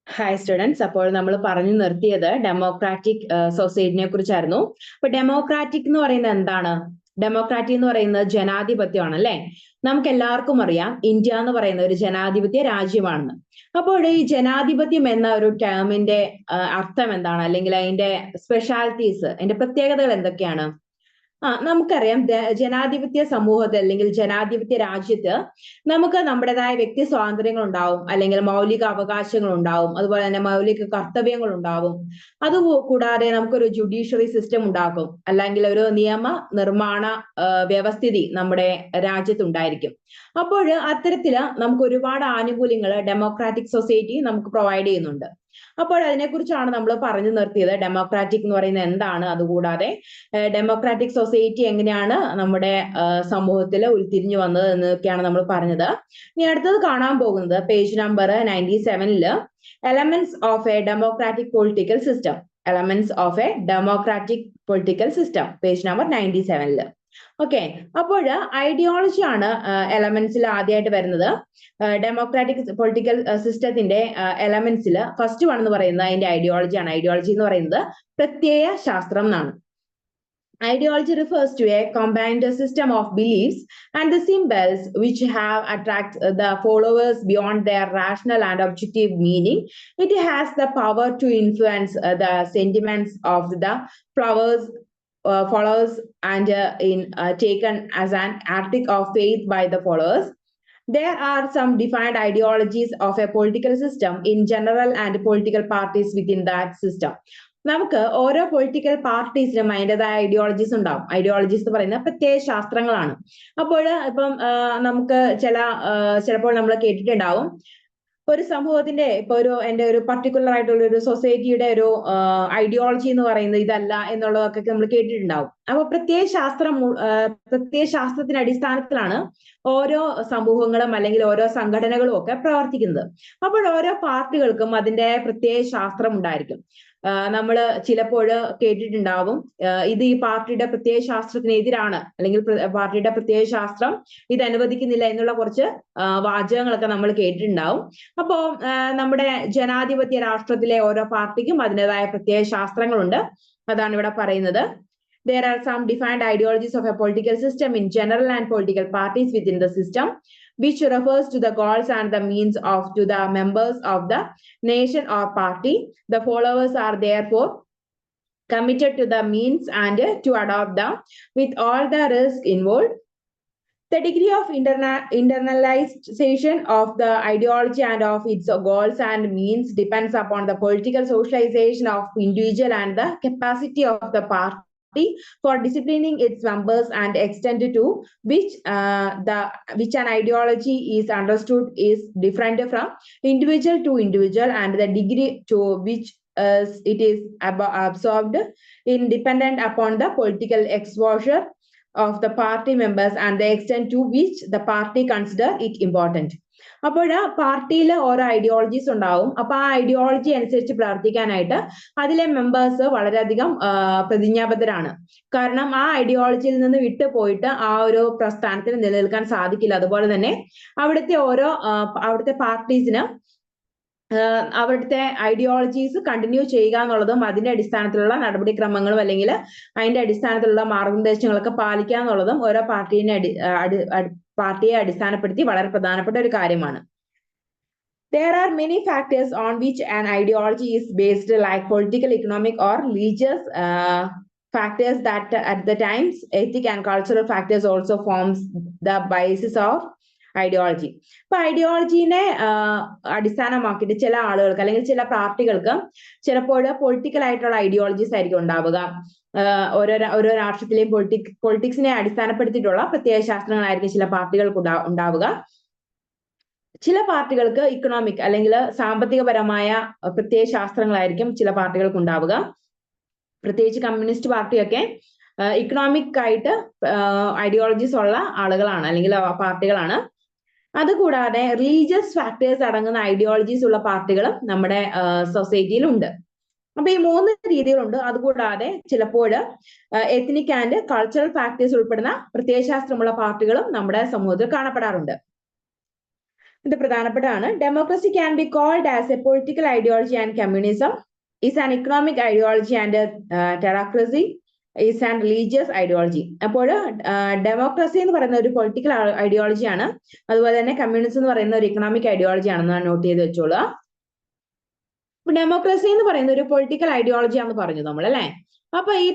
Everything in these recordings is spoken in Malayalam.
Hi students. അപ്പോൾ നമ്മൾ പറഞ്ഞു നിർത്തിയത് ഡെമോക്രാറ്റിക് സൊസൈറ്റിനെ കുറിച്ചായിരുന്നു. അപ്പൊ ഡെമോക്രാറ്റിക് എന്ന് പറയുന്നത് എന്താണ്? ഡെമോക്രാറ്റി എന്ന് പറയുന്നത് ജനാധിപത്യമാണ് അല്ലെ. നമുക്ക് എല്ലാവർക്കും അറിയാം ഇന്ത്യ എന്ന് പറയുന്ന ഒരു ജനാധിപത്യ രാജ്യമാണെന്ന്. അപ്പോൾ ഈ ജനാധിപത്യം എന്ന ഒരു ടേമിന്റെ അർത്ഥം എന്താണ്, അല്ലെങ്കിൽ അതിന്റെ സ്പെഷ്യാലിറ്റീസ്, അതിന്റെ പ്രത്യേകതകൾ എന്തൊക്കെയാണ്? നമുക്കറിയാം ജനാധിപത്യ സമൂഹത്തിൽ അല്ലെങ്കിൽ ജനാധിപത്യ രാജ്യത്ത് നമുക്ക് നമ്മുടേതായ വ്യക്തി സ്വാതന്ത്ര്യങ്ങൾ ഉണ്ടാവും, അല്ലെങ്കിൽ മൗലിക അവകാശങ്ങൾ ഉണ്ടാവും, അതുപോലെ തന്നെ മൗലിക കർത്തവ്യങ്ങൾ ഉണ്ടാവും. അത് കൂടാതെ നമുക്കൊരു ജുഡീഷ്യറി സിസ്റ്റം ഉണ്ടാക്കും, അല്ലെങ്കിൽ ഒരു നിയമ നിർമ്മാണ വ്യവസ്ഥിതി നമ്മുടെ രാജ്യത്തുണ്ടായിരിക്കും. അപ്പോൾ അത്തരത്തില് നമുക്ക് ഒരുപാട് ആനുകൂല്യങ്ങൾ ഡെമോക്രാറ്റിക് സൊസൈറ്റി നമുക്ക് പ്രൊവൈഡ് ചെയ്യുന്നുണ്ട്. അപ്പോൾ അതിനെക്കുറിച്ചാണ് നമ്മൾ പറഞ്ഞു നിർത്തിയത്. ഡെമോക്രാറ്റിക് എന്ന് പറയുന്നത് എന്താണ്, അതുകൂടാതെ ഡെമോക്രാറ്റിക് സൊസൈറ്റി എങ്ങനെയാണ് നമ്മുടെ സമൂഹത്തിൽ ഉരുത്തിരിഞ്ഞു വന്നത് എന്നൊക്കെയാണ് നമ്മൾ പറഞ്ഞത്. ഇനി അടുത്തത് കാണാൻ പോകുന്നത് page number 97 elements of A democratic political system. Elements of A democratic political system, page number 97. Okay, അപ്പോൾ ഐഡിയോളജി ആണ് എലമെന്റ്സിൽ ആദ്യമായിട്ട് വരുന്നത്. ഡെമോക്രാറ്റിക് പൊളിറ്റിക്കൽ സിസ്റ്റത്തിന്റെ എലമെന്റ്സിൽ ഫസ്റ്റ് വൺ എന്ന് പറയുന്നത് അതിന്റെ ഐഡിയോളജി ആണ്. ഐഡിയോളജി എന്ന് പറയുന്നത് പ്രത്യയ ശാസ്ത്രം എന്നാണ്. Ideology refers to a combined system of beliefs and the symbols which have attract the followers beyond their rational and objective meaning. It has the power to influence the sentiments of the followers and taken as an article of faith by the followers. There are some defined ideologies of a political system in general and political parties within that system. നമുക്ക് ഓരോ പൊളിറ്റിക്കൽ പാർട്ടീസിനും അതിൻ്റെതായ ഐഡിയോളജീസ് ഉണ്ടാവും. ഐഡിയോളജീസ് എന്ന് പറയുന്നത് പ്രത്യയ ശാസ്ത്രങ്ങളാണ്. അപ്പോൾ ഇപ്പം നമുക്ക് ചിലപ്പോൾ നമ്മൾ കേട്ടിട്ടുണ്ടാവും, ഒരു സമൂഹത്തിന്റെ ഇപ്പൊ എന്റെ ഒരു പർട്ടിക്കുലർ ആയിട്ടുള്ള ഒരു സൊസൈറ്റിയുടെ ഒരു ഐഡിയോളജി എന്ന് പറയുന്നത് ഇതല്ല എന്നുള്ളതൊക്കെ നമ്മൾ കേട്ടിട്ടുണ്ടാവും. അപ്പൊ പ്രത്യയ ശാസ്ത്രത്തിന്റെ അടിസ്ഥാനത്തിലാണ് ഓരോ സമൂഹങ്ങളും അല്ലെങ്കിൽ ഓരോ സംഘടനകളും ഒക്കെ പ്രവർത്തിക്കുന്നത്. അപ്പോൾ ഓരോ പാർട്ടികൾക്കും അതിന്റെ പ്രത്യയ ശാസ്ത്രം ഉണ്ടായിരിക്കും. നമ്മൾ ചിലപ്പോൾ കേട്ടിട്ടുണ്ടാവും, ഇത് ഈ പാർട്ടിയുടെ പ്രത്യയ ശാസ്ത്രത്തിന് എതിരാണ്, അല്ലെങ്കിൽ പാർട്ടിയുടെ പ്രത്യയ ശാസ്ത്രം ഇത് അനുവദിക്കുന്നില്ല എന്നുള്ള കുറച്ച് വാചകങ്ങളൊക്കെ നമ്മൾ കേട്ടിട്ടുണ്ടാവും. അപ്പോ നമ്മുടെ ജനാധിപത്യ രാഷ്ട്രത്തിലെ ഓരോ പാർട്ടിക്കും അതിൻ്റെതായ പ്രത്യയ ശാസ്ത്രങ്ങളുണ്ട്. അതാണ് ഇവിടെ പറയുന്നത്. There are some defined ideologies of a political system in general and political parties within the system, which refers to the goals and the means to the members of the nation or party. The followers are therefore committed to the means and to adopt them with all the risk involved. The degree of internalization of the ideology and of its goals and means depends upon the political socialization of individual and the capacity of the party for disciplining its members and extent to which an ideology is understood is different from individual to individual, and the degree to which it is absorbed in dependent upon the political exposure of the party members and the extent to which the party consider it important. അപ്പോൾ പാർട്ടിയിൽ ഓരോ ഐഡിയോളജീസ് ഉണ്ടാവും. അപ്പൊ ആ ഐഡിയോളജി അനുസരിച്ച് പ്രവർത്തിക്കാനായിട്ട് അതിലെ മെമ്പേഴ്സ് വളരെയധികം പ്രതിജ്ഞാബദ്ധരാണ്. കാരണം ആ ഐഡിയോളജിയിൽ നിന്ന് വിട്ടുപോയിട്ട് ആ ഒരു പ്രസ്ഥാനത്തിന് നിലനിൽക്കാൻ സാധിക്കില്ല. അതുപോലെ തന്നെ അവിടുത്തെ പാർട്ടീസിന് അവിടുത്തെ ഐഡിയോളജീസ് കണ്ടിന്യൂ ചെയ്യുക എന്നുള്ളതും അതിന്റെ അടിസ്ഥാനത്തിലുള്ള നടപടിക്രമങ്ങളും അല്ലെങ്കിൽ അതിന്റെ അടിസ്ഥാനത്തിലുള്ള മാർഗനിർദ്ദേശങ്ങളൊക്കെ പാലിക്കുക എന്നുള്ളതും ഓരോ പാർട്ടിയെ അടിസ്ഥാനപ്പെടുത്തി വളരെ പ്രധാനപ്പെട്ട ഒരു കാര്യമാണ്. There are many factors on which an ideology is based, like political, economic or religious factors that at the times ethic and cultural factors also forms the basis of ideology. അപ്പൊ ഐഡിയോളജീനെ അടിസ്ഥാനമാക്കിയിട്ട് ചില ആളുകൾക്ക് അല്ലെങ്കിൽ ചില പാർട്ടികൾക്ക് ചിലപ്പോൾ പൊളിറ്റിക്കൽ ആയിട്ടുള്ള ഐഡിയോളജീസ് ആയിരിക്കും ഉണ്ടാവുക. ഓരോ രാഷ്ട്രത്തിലെയും പൊളിറ്റിക്സിനെ അടിസ്ഥാനപ്പെടുത്തിയിട്ടുള്ള പ്രത്യയ ശാസ്ത്രങ്ങളായിരിക്കും ചില പാർട്ടികൾക്ക് ഉണ്ടാവുക. ചില പാർട്ടികൾക്ക് ഇക്കണോമിക് അല്ലെങ്കിൽ സാമ്പത്തികപരമായ പ്രത്യയ ശാസ്ത്രങ്ങളായിരിക്കും ചില പാർട്ടികൾക്ക് ഉണ്ടാവുക. പ്രത്യേകിച്ച് കമ്മ്യൂണിസ്റ്റ് പാർട്ടിയൊക്കെ ഇക്കണോമിക് ആയിട്ട് ഐഡിയോളജീസ് ഉള്ള ആളുകളാണ് അല്ലെങ്കിൽ പാർട്ടികളാണ്. അതുകൂടാതെ റിലീജിയസ് ഫാക്ടേഴ്സ് അടങ്ങുന്ന ഐഡിയോളജീസ് ഉള്ള പാർട്ടികളും നമ്മുടെ സൊസൈറ്റിയിലുണ്ട്. അപ്പൊ ഈ 3 രീതികളുണ്ട്. അതുകൂടാതെ ചിലപ്പോൾ എത്നിക് ആൻഡ് കൾച്ചറൽ ഫാക്ടേഴ്സ് ഉൾപ്പെടുന്ന പ്രത്യയശാസ്ത്രമുള്ള പാർട്ടികളും നമ്മുടെ സമൂഹത്തിൽ കാണപ്പെടാറുണ്ട്. ഇത് പ്രധാനപ്പെട്ടതാണ്. Democracy can be called as a political ideology and communism is an economic ideology and theocracy is an religious ideology. അപ്പോൾ ഡെമോക്രസി എന്ന് പറയുന്ന ഒരു പൊളിറ്റിക്കൽ ഐഡിയോളജിയാണ്, അതുപോലെ തന്നെ കമ്മ്യൂണിസം എന്ന് പറയുന്ന ഒരു ഇക്കണോമിക് ഐഡിയോളജി ആണെന്ന് നോട്ട് ചെയ്ത് വെച്ചോളുക. ഡെമോക്രസി എന്ന് പറയുന്ന ഒരു പൊളിറ്റിക്കൽ ഐഡിയോളജി ആണെന്ന് പറഞ്ഞു നമ്മൾ, അല്ലെ? അപ്പൊ ഈ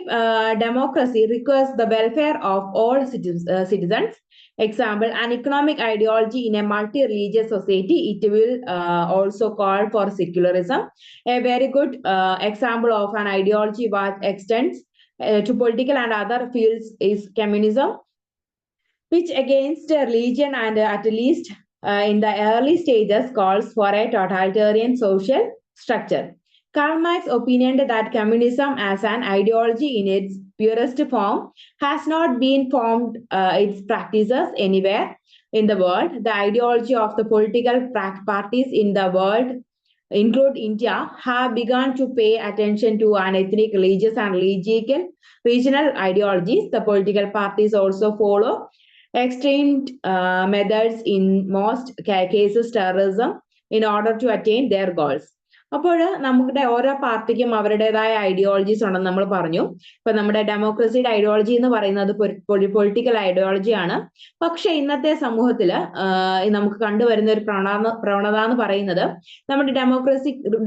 democracy requires the welfare of all citizens. Example, an economic ideology in a multi-religious society, it will also call for secularism. A very good example of an ideology that extends to political and other fields is communism, which against religion and at least in the early stages calls for a totalitarian social structure. Karl Marx opined that communism as an ideology in its purest form has not been formed its practices anywhere in the world. The ideology of the political parties in the world, include India, have begun to pay attention to an ethnic, religious and regional ideologies. The political parties also follow extreme methods, in most cases terrorism, in order to attain their goals. അപ്പോൾ നമ്മുടെ ഓരോ പാർട്ടിക്കും അവരുടേതായ ഐഡിയോളജീസ് ഉണ്ടെന്ന് നമ്മൾ പറഞ്ഞു. ഇപ്പൊ നമ്മുടെ ഡെമോക്രസിയുടെ ഐഡിയോളജി എന്ന് പറയുന്നത് പൊളിറ്റിക്കൽ ഐഡിയോളജി ആണ്. പക്ഷെ ഇന്നത്തെ സമൂഹത്തിൽ നമുക്ക് കണ്ടുവരുന്ന ഒരു പ്രവണത എന്ന് പറയുന്നത്, നമ്മുടെ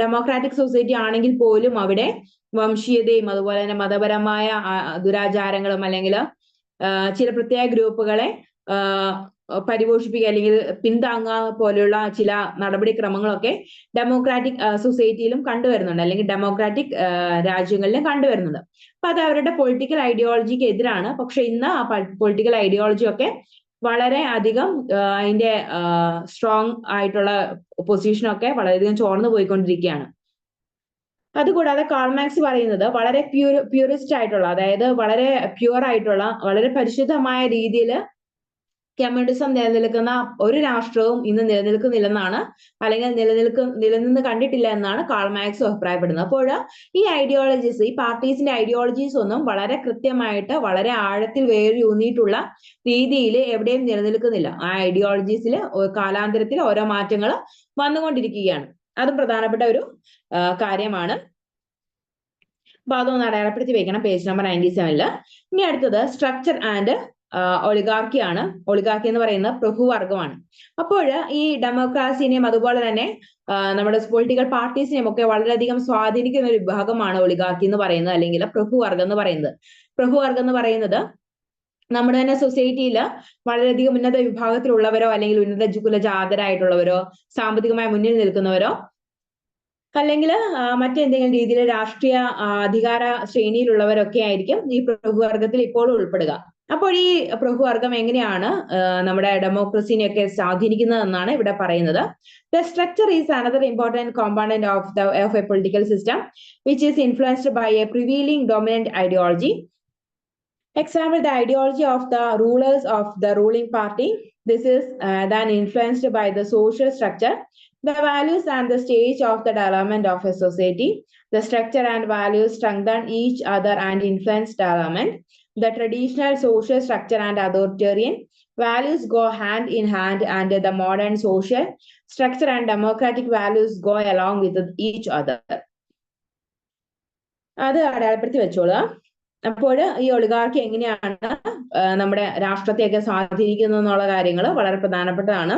ഡെമോക്രാറ്റിക് സൊസൈറ്റി ആണെങ്കിൽ പോലും അവിടെ വംശീയതയും അതുപോലെ തന്നെ മതപരമായ ദുരാചാരങ്ങളും അല്ലെങ്കിൽ ചില പ്രത്യേക ഗ്രൂപ്പുകളെ പരിപോഷിപ്പിക്കുക അല്ലെങ്കിൽ പിന്താങ്ങുക പോലെയുള്ള ചില നടപടിക്രമങ്ങളൊക്കെ ഡെമോക്രാറ്റിക് സൊസൈറ്റിയിലും കണ്ടുവരുന്നുണ്ട്, അല്ലെങ്കിൽ ഡെമോക്രാറ്റിക് രാജ്യങ്ങളിലും കണ്ടുവരുന്നുണ്ട്. അപ്പൊ അത് അവരുടെ പൊളിറ്റിക്കൽ ഐഡിയോളജിക്ക് എതിരാണ്. പക്ഷെ ഇന്ന് ആ പൊളിറ്റിക്കൽ ഐഡിയോളജി ഒക്കെ വളരെ അധികം അതിന്റെ സ്ട്രോങ് ആയിട്ടുള്ള പൊസിഷനൊക്കെ വളരെയധികം ചോർന്നു പോയിക്കൊണ്ടിരിക്കുകയാണ്. അതുകൂടാതെ കാൾ മാർക്സ് പറയുന്നത് വളരെ പ്യൂറിസ്റ്റ് ആയിട്ടുള്ള, അതായത് വളരെ പ്യൂർ ആയിട്ടുള്ള, വളരെ പരിശുദ്ധമായ രീതിയിൽ കമ്മ്യൂണിസം നിലനിൽക്കുന്ന ഒരു രാഷ്ട്രവും ഇന്ന് നിലനിൽക്കുന്നില്ലെന്നാണ്, അല്ലെങ്കിൽ നിലനിന്ന് കണ്ടിട്ടില്ല എന്നാണ് കാൾ മാർക്സ് അഭിപ്രായപ്പെടുന്നത്. അപ്പോൾ ഈ ഐഡിയോളജീസ്, ഈ പാർട്ടീസിന്റെ ഐഡിയോളജീസ് ഒന്നും വളരെ കൃത്യമായിട്ട് വളരെ ആഴത്തിൽ വേരൂന്നിയിട്ടുള്ള രീതിയിൽ എവിടെയും നിലനിൽക്കുന്നില്ല. ആ ഐഡിയോളജീസിൽ കാലാന്തരത്തിൽ ഓരോ മാറ്റങ്ങൾ വന്നുകൊണ്ടിരിക്കുകയാണ്. അതും പ്രധാനപ്പെട്ട ഒരു കാര്യമാണ്. അപ്പൊ അതൊന്ന് അടയാളപ്പെടുത്തി വെക്കണം പേജ് നമ്പർ 97. ഇനി അടുത്തത് സ്ട്രക്ചർ ആൻഡ് ഒളിഗാർക്കി ആണ്. ഒളിഗാർക്കി എന്ന് പറയുന്നത് പ്രഭുവർഗമാണ്. അപ്പോൾ ഈ ഡെമോക്രാസിനെയും അതുപോലെ തന്നെ നമ്മുടെ പൊളിറ്റിക്കൽ പാർട്ടീസിനെയും ഒക്കെ വളരെയധികം സ്വാധീനിക്കുന്ന ഒരു വിഭാഗമാണ് ഒളിഗാർക്കി എന്ന് പറയുന്നത്, അല്ലെങ്കിൽ പ്രഭുവർഗം എന്ന് പറയുന്നത്. പ്രഭുവർഗം എന്ന് പറയുന്നത് നമ്മുടെ തന്നെ സൊസൈറ്റിയിൽ വളരെയധികം ഉന്നത വിഭാഗത്തിലുള്ളവരോ അല്ലെങ്കിൽ ഉന്നത കുലജാതരായിട്ടുള്ളവരോ സാമ്പത്തികമായി മുന്നിൽ നിൽക്കുന്നവരോ അല്ലെങ്കിൽ മറ്റെന്തെങ്കിലും രീതിയിൽ രാഷ്ട്രീയ അധികാര ശ്രേണിയിലുള്ളവരൊക്കെ ആയിരിക്കും ഈ പ്രഭുവർഗത്തിൽ ഇപ്പോഴും ഉൾപ്പെടുക. അപ്പോൾ ഈ പ്രഭുവർഗം എങ്ങനെയാണ് നമ്മുടെ ഡെമോക്രസിനെയൊക്കെ സ്വാധീനിക്കുന്നതെന്നാണ് ഇവിടെ പറയുന്നത്. The structure is another important component of a political system which is influenced by a prevailing dominant ideology. Example, the ideology of the rulers of the ruling party. This is then influenced by the social structure, the values and the stage of the development of a society. The structure and values strengthen each other and influence development. The traditional social structure and authoritarian values go hand in hand, and the modern social structure and democratic values go along with each other. അത് അടയാളപ്പെടുത്തി വെച്ചോളൂ. അപ്പോൾ ഈ ഒളിഗാർക്കി എങ്ങനെയാണ് നമ്മുടെ രാഷ്ട്രത്തെയൊക്കെ സ്വാധീനിക്കുന്നത് എന്നുള്ള കാര്യങ്ങൾ വളരെ പ്രധാനപ്പെട്ടതാണ്.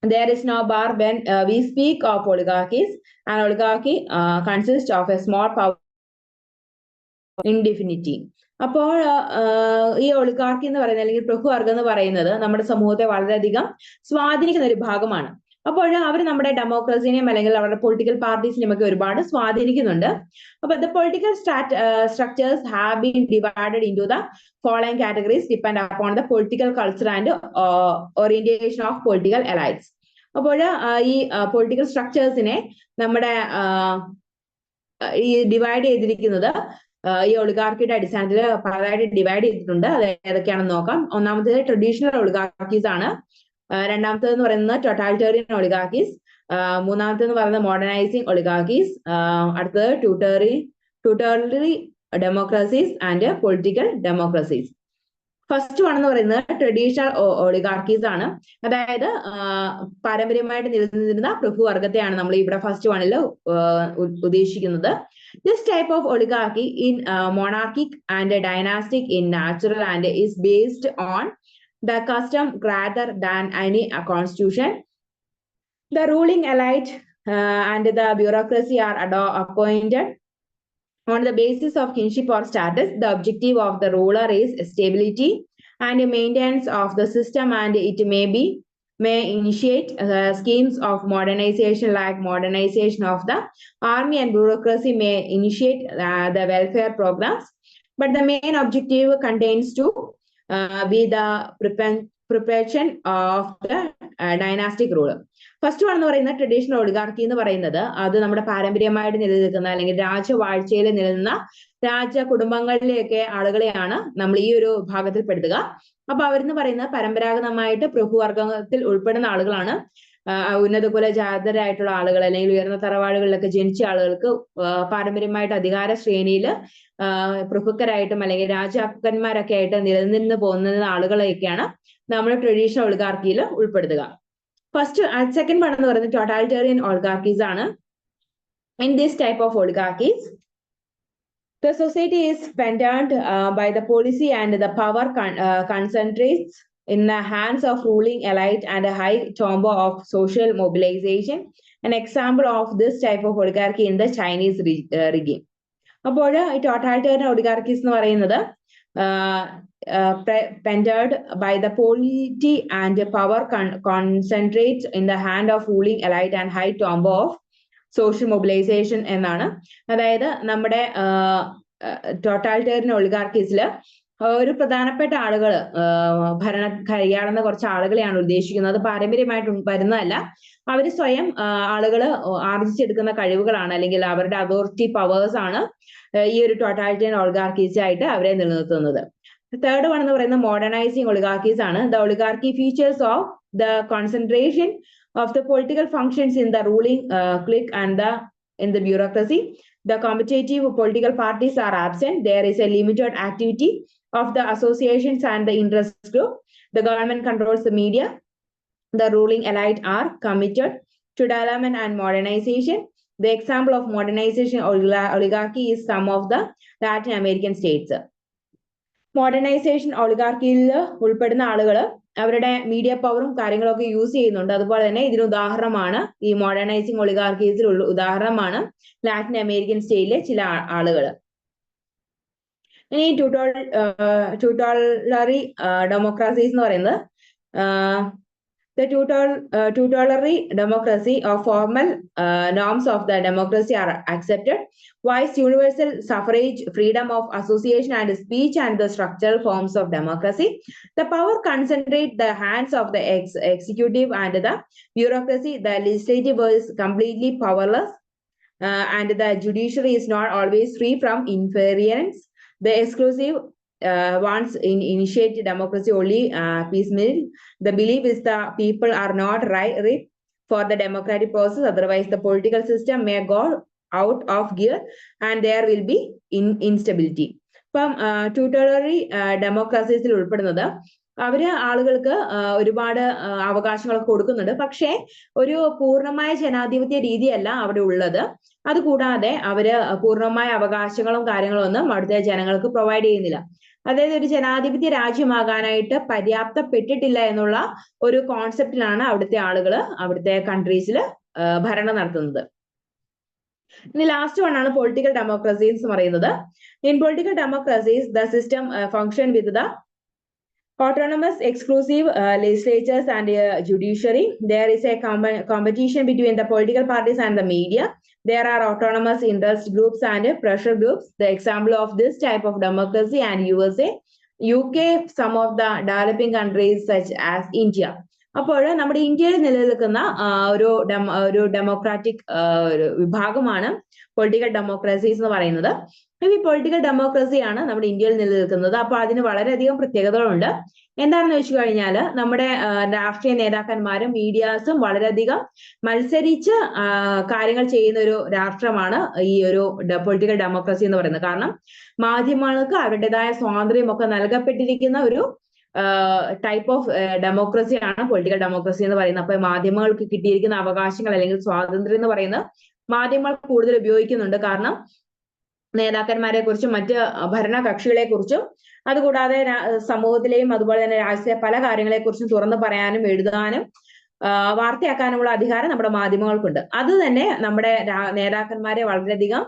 There is no bar when we speak of oligarchies. An oligarchy consists of a small power indefinity. അപ്പോൾ ഈ ഒളിഗാർക്കി എന്ന് പറയുന്നത് അല്ലെങ്കിൽ പ്രഭുവർഗം എന്ന് പറയുന്നത് നമ്മുടെ സമൂഹത്തെ വളരെയധികം സ്വാധീനിക്കുന്ന ഒരു ഭാഗമാണ്. അപ്പോൾ അവർ നമ്മുടെ ഡെമോക്രസിനെയും അല്ലെങ്കിൽ അവരുടെ പൊളിറ്റിക്കൽ പാർട്ടീസിനെയും ഒക്കെ ഒരുപാട് സ്വാധീനിക്കുന്നുണ്ട്. അപ്പൊ the political structures have been divided into the following categories depend upon the political culture and orientation of political elites. അപ്പോൾ ഈ പൊളിറ്റിക്കൽ സ്ട്രക്ചേഴ്സിനെ നമ്മുടെ ഈ ഡിവൈഡ് ചെയ്തിരിക്കുന്നത് ഈ ഒളിഗാർക്കിയുടെ അടിസ്ഥാനത്തിൽ പലതായിട്ട് ഡിവൈഡ് ചെയ്തിട്ടുണ്ട്. അത് ഏതൊക്കെയാണെന്ന് നോക്കാം. ഒന്നാമത്തേത് ട്രഡീഷണൽ ഒളിഗാർക്കീസ് ആണ്. രണ്ടാമത്തേന്ന് പറയുന്നത് ടോട്ടാലിറ്റേറിയൻ ഒളിഗാർക്കീസ്. മൂന്നാമത്തേന്ന് പറയുന്നത് മോഡേണൈസിങ് ഒളിഗാർക്കീസ്. അടുത്തത് tutelary democracies and political democracies. First one എന്ന് പറയുന്നത് ട്രഡീഷണൽ ഒളിഗാർക്കീസ് ആണ്. അതായത് പാരമ്പര്യമായിട്ട് നിലനിന്നിരുന്ന പ്രഭുവർഗത്തെയാണ് നമ്മൾ ഇവിടെ ഫസ്റ്റ് വണ്ണിൽ ഉദ്ദേശിക്കുന്നത്. This type of oligarchy in monarchic and dynastic in natural and is based on the custom rather than any constitution. The ruling elite and the bureaucracy are appointed on the basis of kinship or status. The objective of the ruler is stability and maintenance of the system, and it may initiate schemes of modernization, like modernization of the army, and bureaucracy may initiate the welfare programs. But the main objective contains to be the preparation of the dynastic rule. First one എന്ന് പറയുന്ന ട്രഡീഷണൽ ഒളിഗാർക്കി എന്ന് പറയുന്നത് അത് നമ്മുടെ പാരമ്പര്യമായിട്ട് നിലനിൽക്കുന്ന അല്ലെങ്കിൽ രാജവാഴ്ചയിൽ നിലനിന്ന രാജ കുടുംബങ്ങളിലെയൊക്കെ ആളുകളെയാണ് നമ്മൾ ഈ ഒരു ഭാഗത്തിൽ പെടുത്തുക. അപ്പൊ അവരെന്ന് പറയുന്നത് പരമ്പരാഗതമായിട്ട് പ്രഭുവർഗത്തിൽ ഉൾപ്പെടുന്ന ആളുകളാണ്. ഉന്നത കുല ജാതരായിട്ടുള്ള ആളുകൾ അല്ലെങ്കിൽ ഉയർന്ന തറവാടുകളിലൊക്കെ ജനിച്ച ആളുകൾക്ക് പാരമ്പര്യമായിട്ട് അധികാര ശ്രേണിയിൽ പ്രഭുക്കരായിട്ടും അല്ലെങ്കിൽ രാജാക്കന്മാരൊക്കെ ആയിട്ട് നിലനിന്ന് പോകുന്ന ആളുകളെയൊക്കെയാണ് നമ്മൾ ട്രഡീഷണൽ ഒളിഗാർക്കിയിൽ ഉൾപ്പെടുത്തുക. സെക്കൻഡ് വൺ എന്ന് പറയുന്നത് ടോട്ടാലിറ്റേറിയൻ ഒളിഗാർക്കീസ് ആണ്. In this type of oligarchies the society is patterned by the policy, and the power concentrates in the hands of ruling elite and a high tempo of social mobilization. An example of this type of oligarchy in the Chinese regime. അപ്പോൾ ഈ ടോട്ടാലിറ്റേറിയൻ ഒളിഗാർക്കീസ് എന്ന് പറയുന്നത് patterned by the polity and power concentrates in the hand of ruling elite and high tempo of social mobilisation എന്നാണ്. അതായത് നമ്മുടെ ടോട്ടാലിറ്റേറിയൻ ഒളിഗാർക്കീസിൽ ഒരു പ്രധാനപ്പെട്ട ആളുകൾ ഭരണം കൈയാളുന്ന കുറച്ച് ആളുകളെയാണ് ഉദ്ദേശിക്കുന്നത്. പാരമ്പര്യമായിട്ട് വരുന്നതല്ല, അവർ സ്വയം ആളുകൾ ആർജിച്ചെടുക്കുന്ന കഴിവുകളാണ് അല്ലെങ്കിൽ അവരുടെ അതോറിറ്റി പവേഴ്സ് ആണ് ഈ ഒരു ടോട്ടാലിറ്റേറിയൻ ഒളിഗാർക്കീസ് ആയിട്ട് അവരെ നിലനിർത്തുന്നത്. തേർഡ് വൺ എന്ന് പറയുന്നത് മോഡേണൈസിങ് ഒളിഗാർക്കീസ് ആണ്. The oligarchy features of the concentration of the political functions in the ruling clique and in the bureaucracy. The competitive political parties are absent. There is a limited activity of the associations and the interest group. The government controls the media. The ruling elite are committed to development and modernization. The example of modernization oligarchy is some of the Latin American states. Modernisation ഒളിഗാർക്കിയിൽ ഉൾപ്പെടുന്ന ആളുകൾ അവരുടെ മീഡിയ പവറും കാര്യങ്ങളൊക്കെ യൂസ് ചെയ്യുന്നുണ്ട്. അതുപോലെ തന്നെ ഇതിന് ഉദാഹരണമാണ് ഈ മോഡേണൈസിങ് ഒളിഗാർക്കീസിൽ ഉദാഹരണമാണ് ലാറ്റിൻ അമേരിക്കൻ സ്റ്റേറ്റിലെ ചില ആളുകൾ. ഇനി ട്യൂട്ടോളറി ഡെമോക്രസീസ് എന്ന് പറയുന്നത് the tutelary democracy or formal norms of the democracy are accepted. Whilst universal suffrage, freedom of association and speech and the structural forms of democracy, the power concentrate the hands of the executive and the bureaucracy. The legislative is completely powerless, and the judiciary is not always free from interference. The exclusive once initiate democracy only piecemeal. The belief is the people are not right for the democratic process, otherwise the political system may go out of gear and there will be instability. ഇപ്പം ട്യൂട്ടോളറി ഡെമോക്രസീസിൽ ഉൾപ്പെടുന്നത് അവര് ആളുകൾക്ക് ഒരുപാട് അവകാശങ്ങളൊക്കെ കൊടുക്കുന്നുണ്ട്. പക്ഷേ ഒരു പൂർണ്ണമായ ജനാധിപത്യ രീതിയല്ല അവിടെ ഉള്ളത്. അതുകൂടാതെ അവര് പൂർണ്ണമായ അവകാശങ്ങളും കാര്യങ്ങളും ഒന്നും അവിടുത്തെ ജനങ്ങൾക്ക് പ്രൊവൈഡ് ചെയ്യുന്നില്ല. അതായത് ഒരു ജനാധിപത്യ രാജ്യമാകാനായിട്ട് പര്യാപ്തപ്പെട്ടിട്ടില്ല എന്നുള്ള ഒരു കോൺസെപ്റ്റിലാണ് അവിടുത്തെ ആളുകൾ അവിടുത്തെ കൺട്രീസിൽ ഭരണം നടത്തുന്നത്. ഇനി ലാസ്റ്റ് വൺ ആണ് പൊളിറ്റിക്കൽ ഡെമോക്രസീസ് എന്ന് പറയുന്നത്. In political democracies the system function with the autonomous exclusive legislatures and judiciary. There is a competition between the political parties and the media. There are autonomous interest groups and pressure groups. The example of this type of democracy and USA, UK, some of the developing countries such as India. അപ്പോൾ നമ്മുടെ ഇന്ത്യയിൽ നിലനിൽക്കുന്ന ഒരു ഡെമോക്രാറ്റിക് ഒരു വിഭാഗമാണ് പൊളിറ്റിക്കൽ ഡെമോക്രസീസ് എന്ന് പറയുന്നത്. ഈ പൊളിറ്റിക്കൽ ഡെമോക്രസിയാണ് നമ്മുടെ ഇന്ത്യയിൽ നിലനിൽക്കുന്നത്. അപ്പൊ അതിന് വളരെയധികം പ്രത്യേകതകളുണ്ട്. എന്താണെന്ന് വെച്ച് കഴിഞ്ഞാൽ നമ്മുടെ രാഷ്ട്രീയ നേതാക്കന്മാരും മീഡിയാസും വളരെയധികം മത്സരിച്ച് കാര്യങ്ങൾ ചെയ്യുന്ന ഒരു രാഷ്ട്രമാണ് ഈ ഒരു പൊളിറ്റിക്കൽ ഡെമോക്രസി എന്ന് പറയുന്നത്. കാരണം മാധ്യമങ്ങൾക്ക് അവരുടേതായ സ്വാതന്ത്ര്യം ഒക്കെ നൽകപ്പെട്ടിരിക്കുന്ന ഒരു ടൈപ്പ് ഓഫ് ഡെമോക്രസിയാണ് പൊളിറ്റിക്കൽ ഡെമോക്രസി എന്ന് പറയുന്നത്. അപ്പൊ മാധ്യമങ്ങൾക്ക് കിട്ടിയിരിക്കുന്ന അവകാശങ്ങൾ അല്ലെങ്കിൽ സ്വാതന്ത്ര്യം എന്ന് പറയുന്നത് മാധ്യമങ്ങൾ കൂടുതൽ ഉപയോഗിക്കുന്നുണ്ട്. കാരണം നേതാക്കന്മാരെ കുറിച്ചും മറ്റ് ഭരണ കക്ഷികളെ കുറിച്ചും അതുകൂടാതെ സമൂഹത്തിലെയും അതുപോലെ തന്നെ രാഷ്ട്രീയ പല കാര്യങ്ങളെ കുറിച്ചും തുറന്നു പറയാനും എഴുതാനും വാർത്തയാക്കാനുമുള്ള അധികാരം നമ്മുടെ മാധ്യമങ്ങൾക്കുണ്ട്. അത് തന്നെ നമ്മുടെ നേതാക്കന്മാരെ വളരെയധികം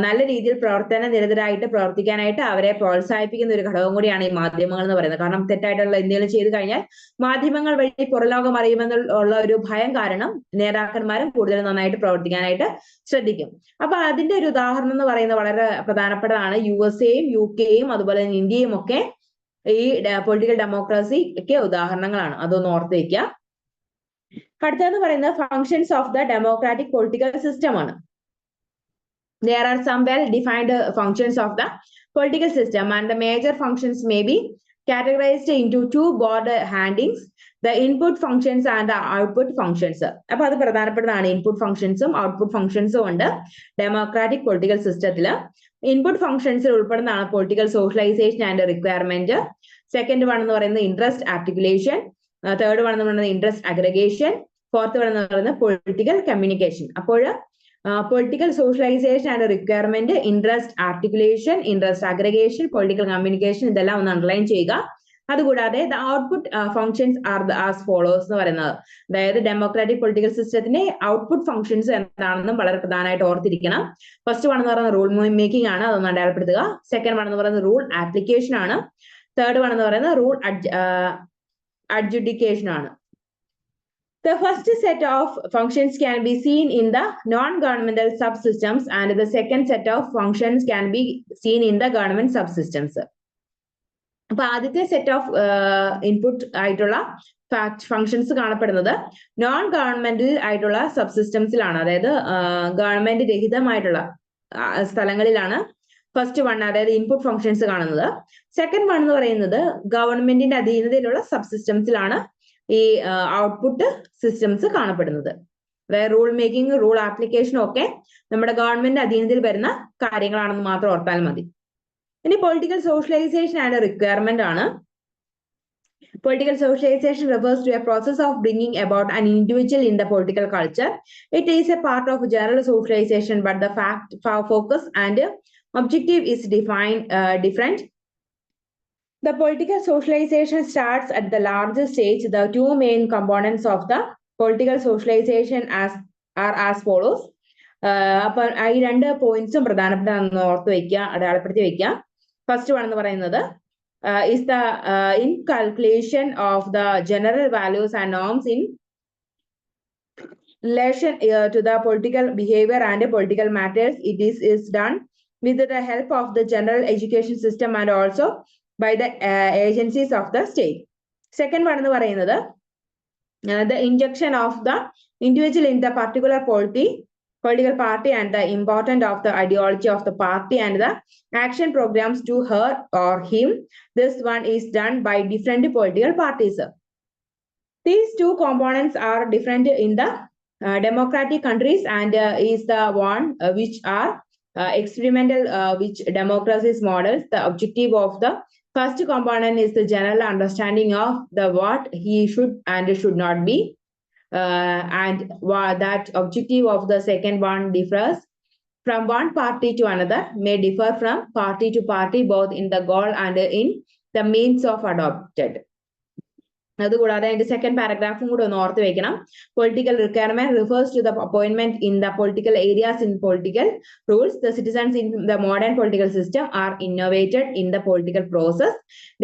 നല്ല രീതിയിൽ പ്രവർത്തന നിരതരായിട്ട് പ്രവർത്തിക്കാനായിട്ട് അവരെ പ്രോത്സാഹിപ്പിക്കുന്ന ഒരു ഘടകം കൂടിയാണ് ഈ മാധ്യമങ്ങൾ എന്ന് പറയുന്നത്. കാരണം തെറ്റായിട്ടുള്ള എന്തെങ്കിലും ചെയ്തു കഴിഞ്ഞാൽ മാധ്യമങ്ങൾ വഴി പുറലോകം അറിയുമെന്നുള്ള ഒരു ഭയം കാരണം നേതാക്കന്മാരും കൂടുതൽ നന്നായിട്ട് പ്രവർത്തിക്കാനായിട്ട് ശ്രദ്ധിക്കും. അപ്പൊ അതിന്റെ ഒരു ഉദാഹരണം എന്ന് പറയുന്നത് വളരെ പ്രധാനപ്പെട്ടതാണ്. USA-യും UK-യും അതുപോലെ തന്നെ ഇന്ത്യയും ഒക്കെ ഈ പൊളിറ്റിക്കൽ ഡെമോക്രസിക്ക് ഉദാഹരണങ്ങളാണ്. അതൊന്ന് ഓർത്ത് വയ്ക്കുക. അടുത്തതെന്ന് പറയുന്നത് functions of the democratic political system ആണ്. There are some well-defined functions of the political system, and the major functions may be categorized into two broad headings: the input functions and the output functions. അപ്പൊ അത് പ്രധാനപ്പെട്ടതാണ്. ഇൻപുട്ട് ഫംഗ്ഷൻസും ഔട്ട്പുട്ട് ഫംഗ്ഷൻസും ഉണ്ട് ഡെമോക്രാറ്റിക് പൊളിറ്റിക്കൽ സിസ്റ്റത്തില്. ഇൻപുട്ട് ഫംഗ്ഷൻസിൽ ഉൾപ്പെടുന്നതാണ് political socialisation and requirement. Second one എന്ന് പറയുന്നത് ഇൻട്രസ്റ്റ് ആർട്ടിക്കുലേഷൻ. തേർഡ് വൺ എന്ന് പറയുന്നത് ഇൻട്രസ്റ്റ് അഗ്രഗേഷൻ. ഫോർത്ത് വൺ എന്ന് പറയുന്നത് പൊളിറ്റിക്കൽ കമ്മ്യൂണിക്കേഷൻ. അപ്പോൾ political socialisation and requirement, interest articulation, interest aggregation, political communication, ഇതെല്ലാം ഒന്ന് അണ്ടർലൈൻ ചെയ്യുക. അതുകൂടാതെ the output functions are as follows എന്ന് പറയുന്നത്. അതായത് ഡെമോക്രാറ്റിക് പൊളിറ്റിക്കൽ സിസ്റ്റത്തിന്റെ ഔട്ട്പുട്ട് ഫംഗ്ഷൻസ് എന്താണെന്നും വളരെ പ്രധാനമായിട്ട് ഓർത്തിരിക്കണം. ഫസ്റ്റ് വൺ എന്ന് പറയുന്നത് റൂൾ മേക്കിംഗ് ആണ്, അതൊന്ന് അടയാളപ്പെടുത്തുക. സെക്കൻഡ് വൺ എന്ന് പറയുന്നത് റൂൾ ആപ്ലിക്കേഷൻ ആണ്. തേർഡ് വൺ എന്ന് പറയുന്നത് റൂൾ അഡ്ജുഡിക്കേഷൻ ആണ്. The first set of functions can be seen in the non-governmental subsystems, and the second set of functions can be seen in the government subsystems. അപ്പൊ ആദ്യത്തെ സെറ്റ് ഓഫ് ഇൻപുട്ട് ആയിട്ടുള്ള ഫങ്ഷൻസ് കാണപ്പെടുന്നത് നോൺ ഗവൺമെന്റൽ ആയിട്ടുള്ള സബ്സിസ്റ്റംസിലാണ്, അതായത് ഗവൺമെന്റ് രഹിതമായിട്ടുള്ള സ്ഥലങ്ങളിലാണ് ഫസ്റ്റ് വൺ, അതായത് ഇൻപുട്ട് ഫങ്ഷൻസ് കാണുന്നത്. സെക്കൻഡ് വൺ എന്ന് പറയുന്നത് ഗവൺമെന്റിന്റെ അധീനതയിലുള്ള സബ്സിസ്റ്റംസിലാണ് ഈ ഔട്ട്പുട്ട് സിസ്റ്റംസ് കാണപ്പെടുന്നത്. അതായത് റൂൾ മേക്കിംഗ്, റൂൾ ആപ്ലിക്കേഷനും ഒക്കെ നമ്മുടെ ഗവൺമെന്റ് അധീനതയിൽ വരുന്ന കാര്യങ്ങളാണെന്ന് മാത്രം ഓർത്താൽ മതി. ഇനി പൊളിറ്റിക്കൽ സോഷ്യലൈസേഷൻ ആൻഡ് റിക്വയർമെന്റ് ആണ്. Political socialization refers to a process of bringing about an individual in the political culture. It is a part of general socialization, but the focus and objective is different. The political socialization starts at the larger stage. The two main components of the political socialization are as follows. അപ്പൊ ഈ രണ്ട് പോയിന്റ്സും പ്രധാനപ്പെട്ട ഓർത്ത് വയ്ക്കുക, അടയാളപ്പെടുത്തി വയ്ക്കുക. ഫസ്റ്റ് വൺ എന്ന് പറയുന്നത് is the inculcation of the general values and norms in relation to the political behavior and political matters. It is done with the help of the general education system and also by the agencies of the state. Second one എന്ന് പറയുന്നത് the injection of the individual in the particular political party and the importance of the ideology of the party and the action programs to her or him. This one is done by different political parties. These two components are different in the democratic countries and is the one which are experimental, which democracies models. The objective of the first component is the general understanding of the what he should and should not be. And that objective of the second one differs from one party to another, may differ from party to party, both in the goal and in the means of adopted. അതുകൂടാതെ അതിന്റെ സെക്കൻഡ് പാരഗ്രാഫും കൂടെ ഒന്ന് ഓർത്ത് വെക്കണം. Political requirement refers to the appointment in the political areas in political rules. The citizens in the modern political system are innovated in the political process.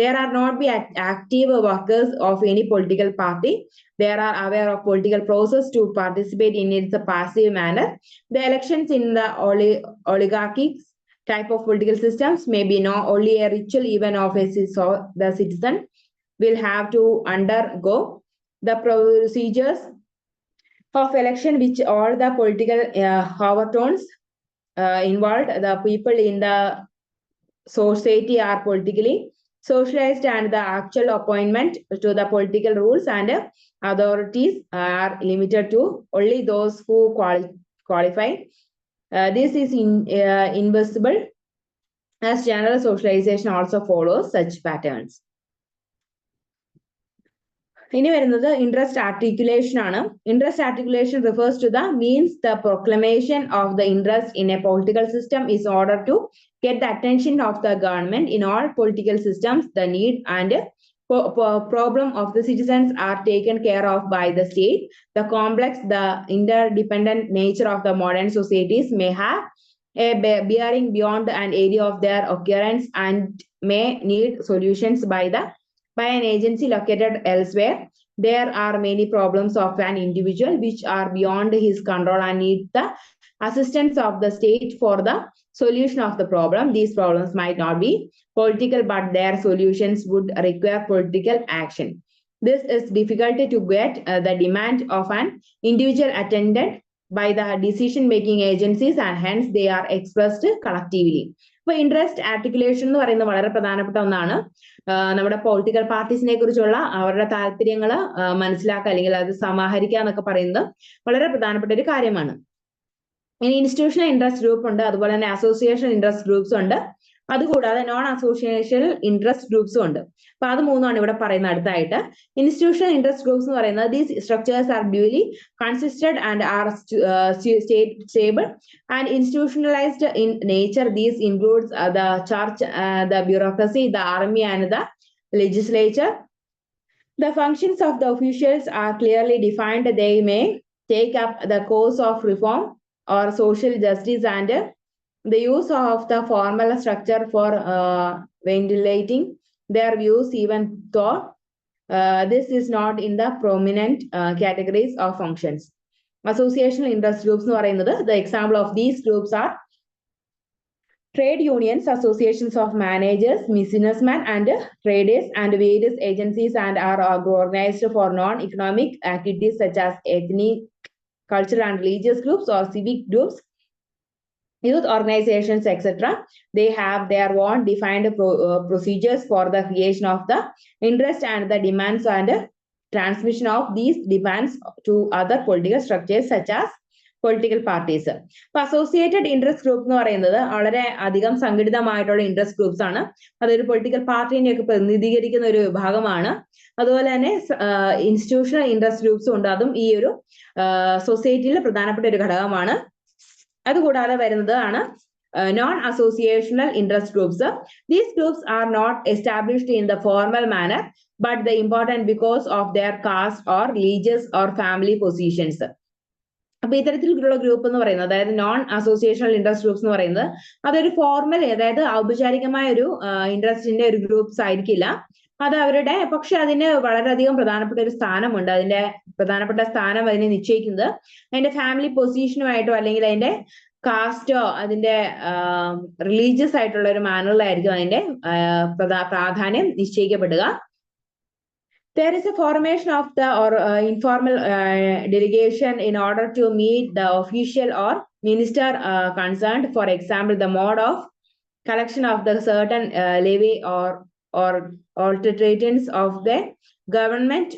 There are not be active workers of any political party. They are aware of political process to participate in its passive manner. The elections in the oligarchic type of political systems may be not only a ritual event of the citizen will have to undergo the procedures of election which all the political overtones involved, the people in the society are politically socialized, and the actual appointment to the political rules and authorities are limited to only those who qualify. This is invisible, as general socialization also follows such patterns. ഇനി വരുന്നത് ഇൻട്രസ്റ്റ് ആർട്ടിക്കുലേഷൻ ആണ്. Interest articulation refers to the means the proclamation of the interest in a political system is order to get the attention of the government. In all political systems, the need and problem of the citizens are taken care of by the state. The complex, the interdependent nature of the modern societies may have a bearing beyond an area of their occurrence and may need solutions by an agency located elsewhere. There are many problems of an individual which are beyond his control and need the assistance of the state for the solution of the problem. These problems might not be political, but their solutions would require political action. This is difficult to get the demand of an individual attended by the decision-making agencies, and hence they are expressed collectively. അപ്പോൾ ഇൻട്രസ്റ്റ് ആർട്ടിക്കുലേഷൻ എന്ന് പറയുന്നത് വളരെ പ്രധാനപ്പെട്ട ഒന്നാണ്. നമ്മുടെ പൊളിറ്റിക്കൽ പാർട്ടീസിനെ കുറിച്ചുള്ള അവരുടെ താല്പര്യങ്ങൾ മനസ്സിലാക്കുക അല്ലെങ്കിൽ അത് സമാഹരിക്കുക എന്നൊക്കെ പറയുന്നത് വളരെ പ്രധാനപ്പെട്ട ഒരു കാര്യമാണ്. ഇനി ഇൻസ്റ്റിറ്റ്യൂഷണൽ ഇൻട്രസ്റ്റ് ഗ്രൂപ്പ് ഉണ്ട്, അതുപോലെ തന്നെ അസോസിയേഷൻ ഇൻട്രസ്റ്റ് ഗ്രൂപ്പ്സ് ഉണ്ട്, അതുകൂടാതെ നോൺ അസോസിയേഷൻ ഇൻട്രസ്റ്റ് ഗ്രൂപ്പ്സും ഉണ്ട്. അപ്പൊ അത് മൂന്നാണ് ഇവിടെ പറയുന്നത്. അടുത്തായിട്ട് ഇൻസ്റ്റിറ്റ്യൂഷണൽ ഇൻട്രസ്റ്റ് ഗ്രൂപ്പ്സ് എന്ന് പറയുന്നത് these structures R duly consisted and R stable and institutionalised in nature. These includes the church, the bureaucracy, the army and the legislature. The functions of the officials are clearly defined. They may take up the course of reform or social justice, and the use of the formal structure for ventilating their views, even though this is not in the prominent categories of functions. Associational interest groups എന്ന് പറയുന്നത്, the example of these groups are trade unions, associations of managers, businessmen and traders, and various agencies, and are organized for non-economic activities such as ethnic, cultural and religious groups or civic groups, youth organizations, etc. They have their own defined procedures for the creation of the interest and the demands and transmission of these demands to other political structures such as political parties. അപ്പൊ അസോസിയേറ്റഡ് ഇൻട്രസ്റ്റ് ഗ്രൂപ്പ് എന്ന് പറയുന്നത് വളരെ അധികം സംഘടിതമായിട്ടുള്ള ഇൻട്രസ്റ്റ് ഗ്രൂപ്പ്സ് ആണ്. അതൊരു പൊളിറ്റിക്കൽ പാർട്ടിനെ ഒക്കെ പ്രതിനിധീകരിക്കുന്ന ഒരു വിഭാഗമാണ്. അതുപോലെ തന്നെ ഇൻസ്റ്റിറ്റ്യൂഷണൽ ഇൻട്രസ്റ്റ് ഗ്രൂപ്പ്സും ഉണ്ട്, അതും ഈ ഒരു സൊസൈറ്റിയിലെ പ്രധാനപ്പെട്ട ഒരു ഘടകമാണ്. അതുകൂടാതെ വരുന്നതാണ് non associational interest groups. These groups are not established in the formal manner but the important because of their caste or religious or family positions. അപ്പൊ ഇത്തരത്തിലുള്ള ഗ്രൂപ്പ് എന്ന് പറയുന്നത്, അതായത് നോൺ അസോസിയേഷണൽ ഇൻട്രസ്റ്റ് ഗ്രൂപ്പ്സ് എന്ന് പറയുന്നത് അതൊരു ഫോർമൽ, അതായത് ഔപചാരികമായ ഒരു ഇൻട്രസ്റ്റിന്റെ ഒരു ഗ്രൂപ്പ്സ് ആയിരിക്കില്ല. അത് അവരുടെ, പക്ഷെ അതിന് വളരെയധികം പ്രധാനപ്പെട്ട ഒരു സ്ഥാനമുണ്ട്. അതിന്റെ പ്രധാനപ്പെട്ട സ്ഥാനം അതിനെ നിശ്ചയിക്കുന്നത് അതിന്റെ ഫാമിലി പൊസിഷനുമായിട്ടോ അല്ലെങ്കിൽ അതിന്റെ കാസ്റ്റോ അതിന്റെ റിലീജിയസ് ആയിട്ടുള്ള ഒരു മാനറിലായിരിക്കും അതിന്റെ പ്രാധാന്യം നിശ്ചയിക്കപ്പെടുക. There is a formation of the informal delegation in order to meet the official or minister concerned. For example, the mode of collection of the certain levy or alterations of the government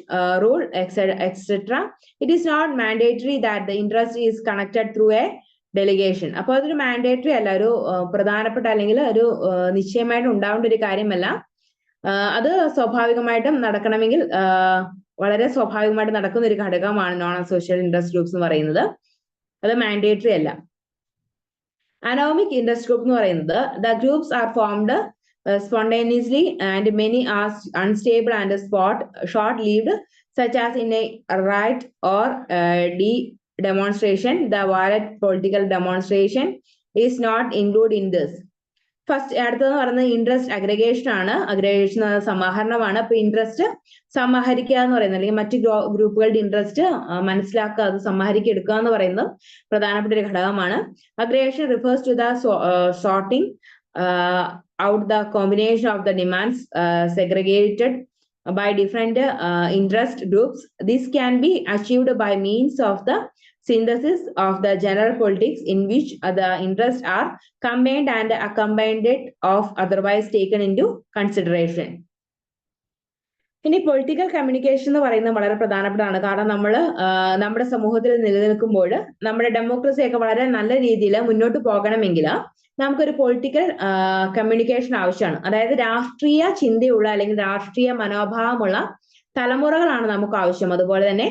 rule, etc. It is not mandatory that the interest is connected through a delegation. അപ്പോൾ അതൊരു മാൻഡേറ്ററി അല്ല, ഒരു പ്രധാനപ്പെട്ട അല്ലെങ്കിൽ ഒരു നിശ്ചയമായിട്ട് ഉണ്ടാവേണ്ട ഒരു കാര്യമല്ല. അത് സ്വാഭാവികമായിട്ടും നടക്കണമെങ്കിൽ വളരെ സ്വാഭാവികമായിട്ട് നടക്കുന്ന ഒരു ഘടകമാണ് നോൺ അസോസിയേറ്റഡ് ഇൻട്രസ്റ്റ് ഗ്രൂപ്പ്സ് എന്ന് പറയുന്നത്. അത് മാൻഡേറ്ററി അല്ല. അനോമിക് ഇൻട്രസ്റ്റ് ഗ്രൂപ്പ് എന്ന് പറയുന്നത്, the groups are formed spontaneously and many are unstable and short-lived, such as in a riot or demonstration. The violent political demonstration is not included in this. First അടുത്തതെന്ന് പറയുന്നത് ഇൻട്രസ്റ്റ് അഗ്രഗേഷൻ ആണ്. അഗ്രഗേഷൻ സമാഹരണമാണ്. അപ്പൊ ഇൻട്രസ്റ്റ് സമാഹരിക്കുക എന്ന് പറയുന്നത്, അല്ലെങ്കിൽ മറ്റു ഗ്രൂപ്പുകളുടെ ഇൻട്രസ്റ്റ് മനസ്സിലാക്കുക, അത് സമാഹരിക്കെടുക്കുക എന്ന് പറയുന്നത് പ്രധാനപ്പെട്ട ഒരു ഘടകമാണ്. Aggregation refers to the sorting out the combination of the demands segregated by different interest groups. This can be achieved by means of the synthesis of the general politics in which the interests are combined and accompanied of otherwise taken into consideration. ഇനി പൊളിറ്റിക്കൽ കമ്മ്യൂണിക്കേഷൻ എന്ന് പറയുന്നത് വളരെ പ്രധാനപ്പെട്ടതാണ്. കാരണം നമ്മൾ നമ്മുടെ സമൂഹത്തിൽ നിലനിൽക്കുമ്പോൾ നമ്മുടെ ഡെമോക്രസി ഒക്കെ വളരെ നല്ല രീതിയിൽ മുന്നോട്ട് പോകണമെങ്കിൽ നമുക്കൊരു പൊളിറ്റിക്കൽ കമ്മ്യൂണിക്കേഷൻ ആവശ്യമാണ്. അതായത് രാഷ്ട്രീയ ചിന്തയുള്ള അല്ലെങ്കിൽ രാഷ്ട്രീയ മനോഭാവമുള്ള തലമുറകളാണ് നമുക്ക് ആവശ്യം. അതുപോലെ തന്നെ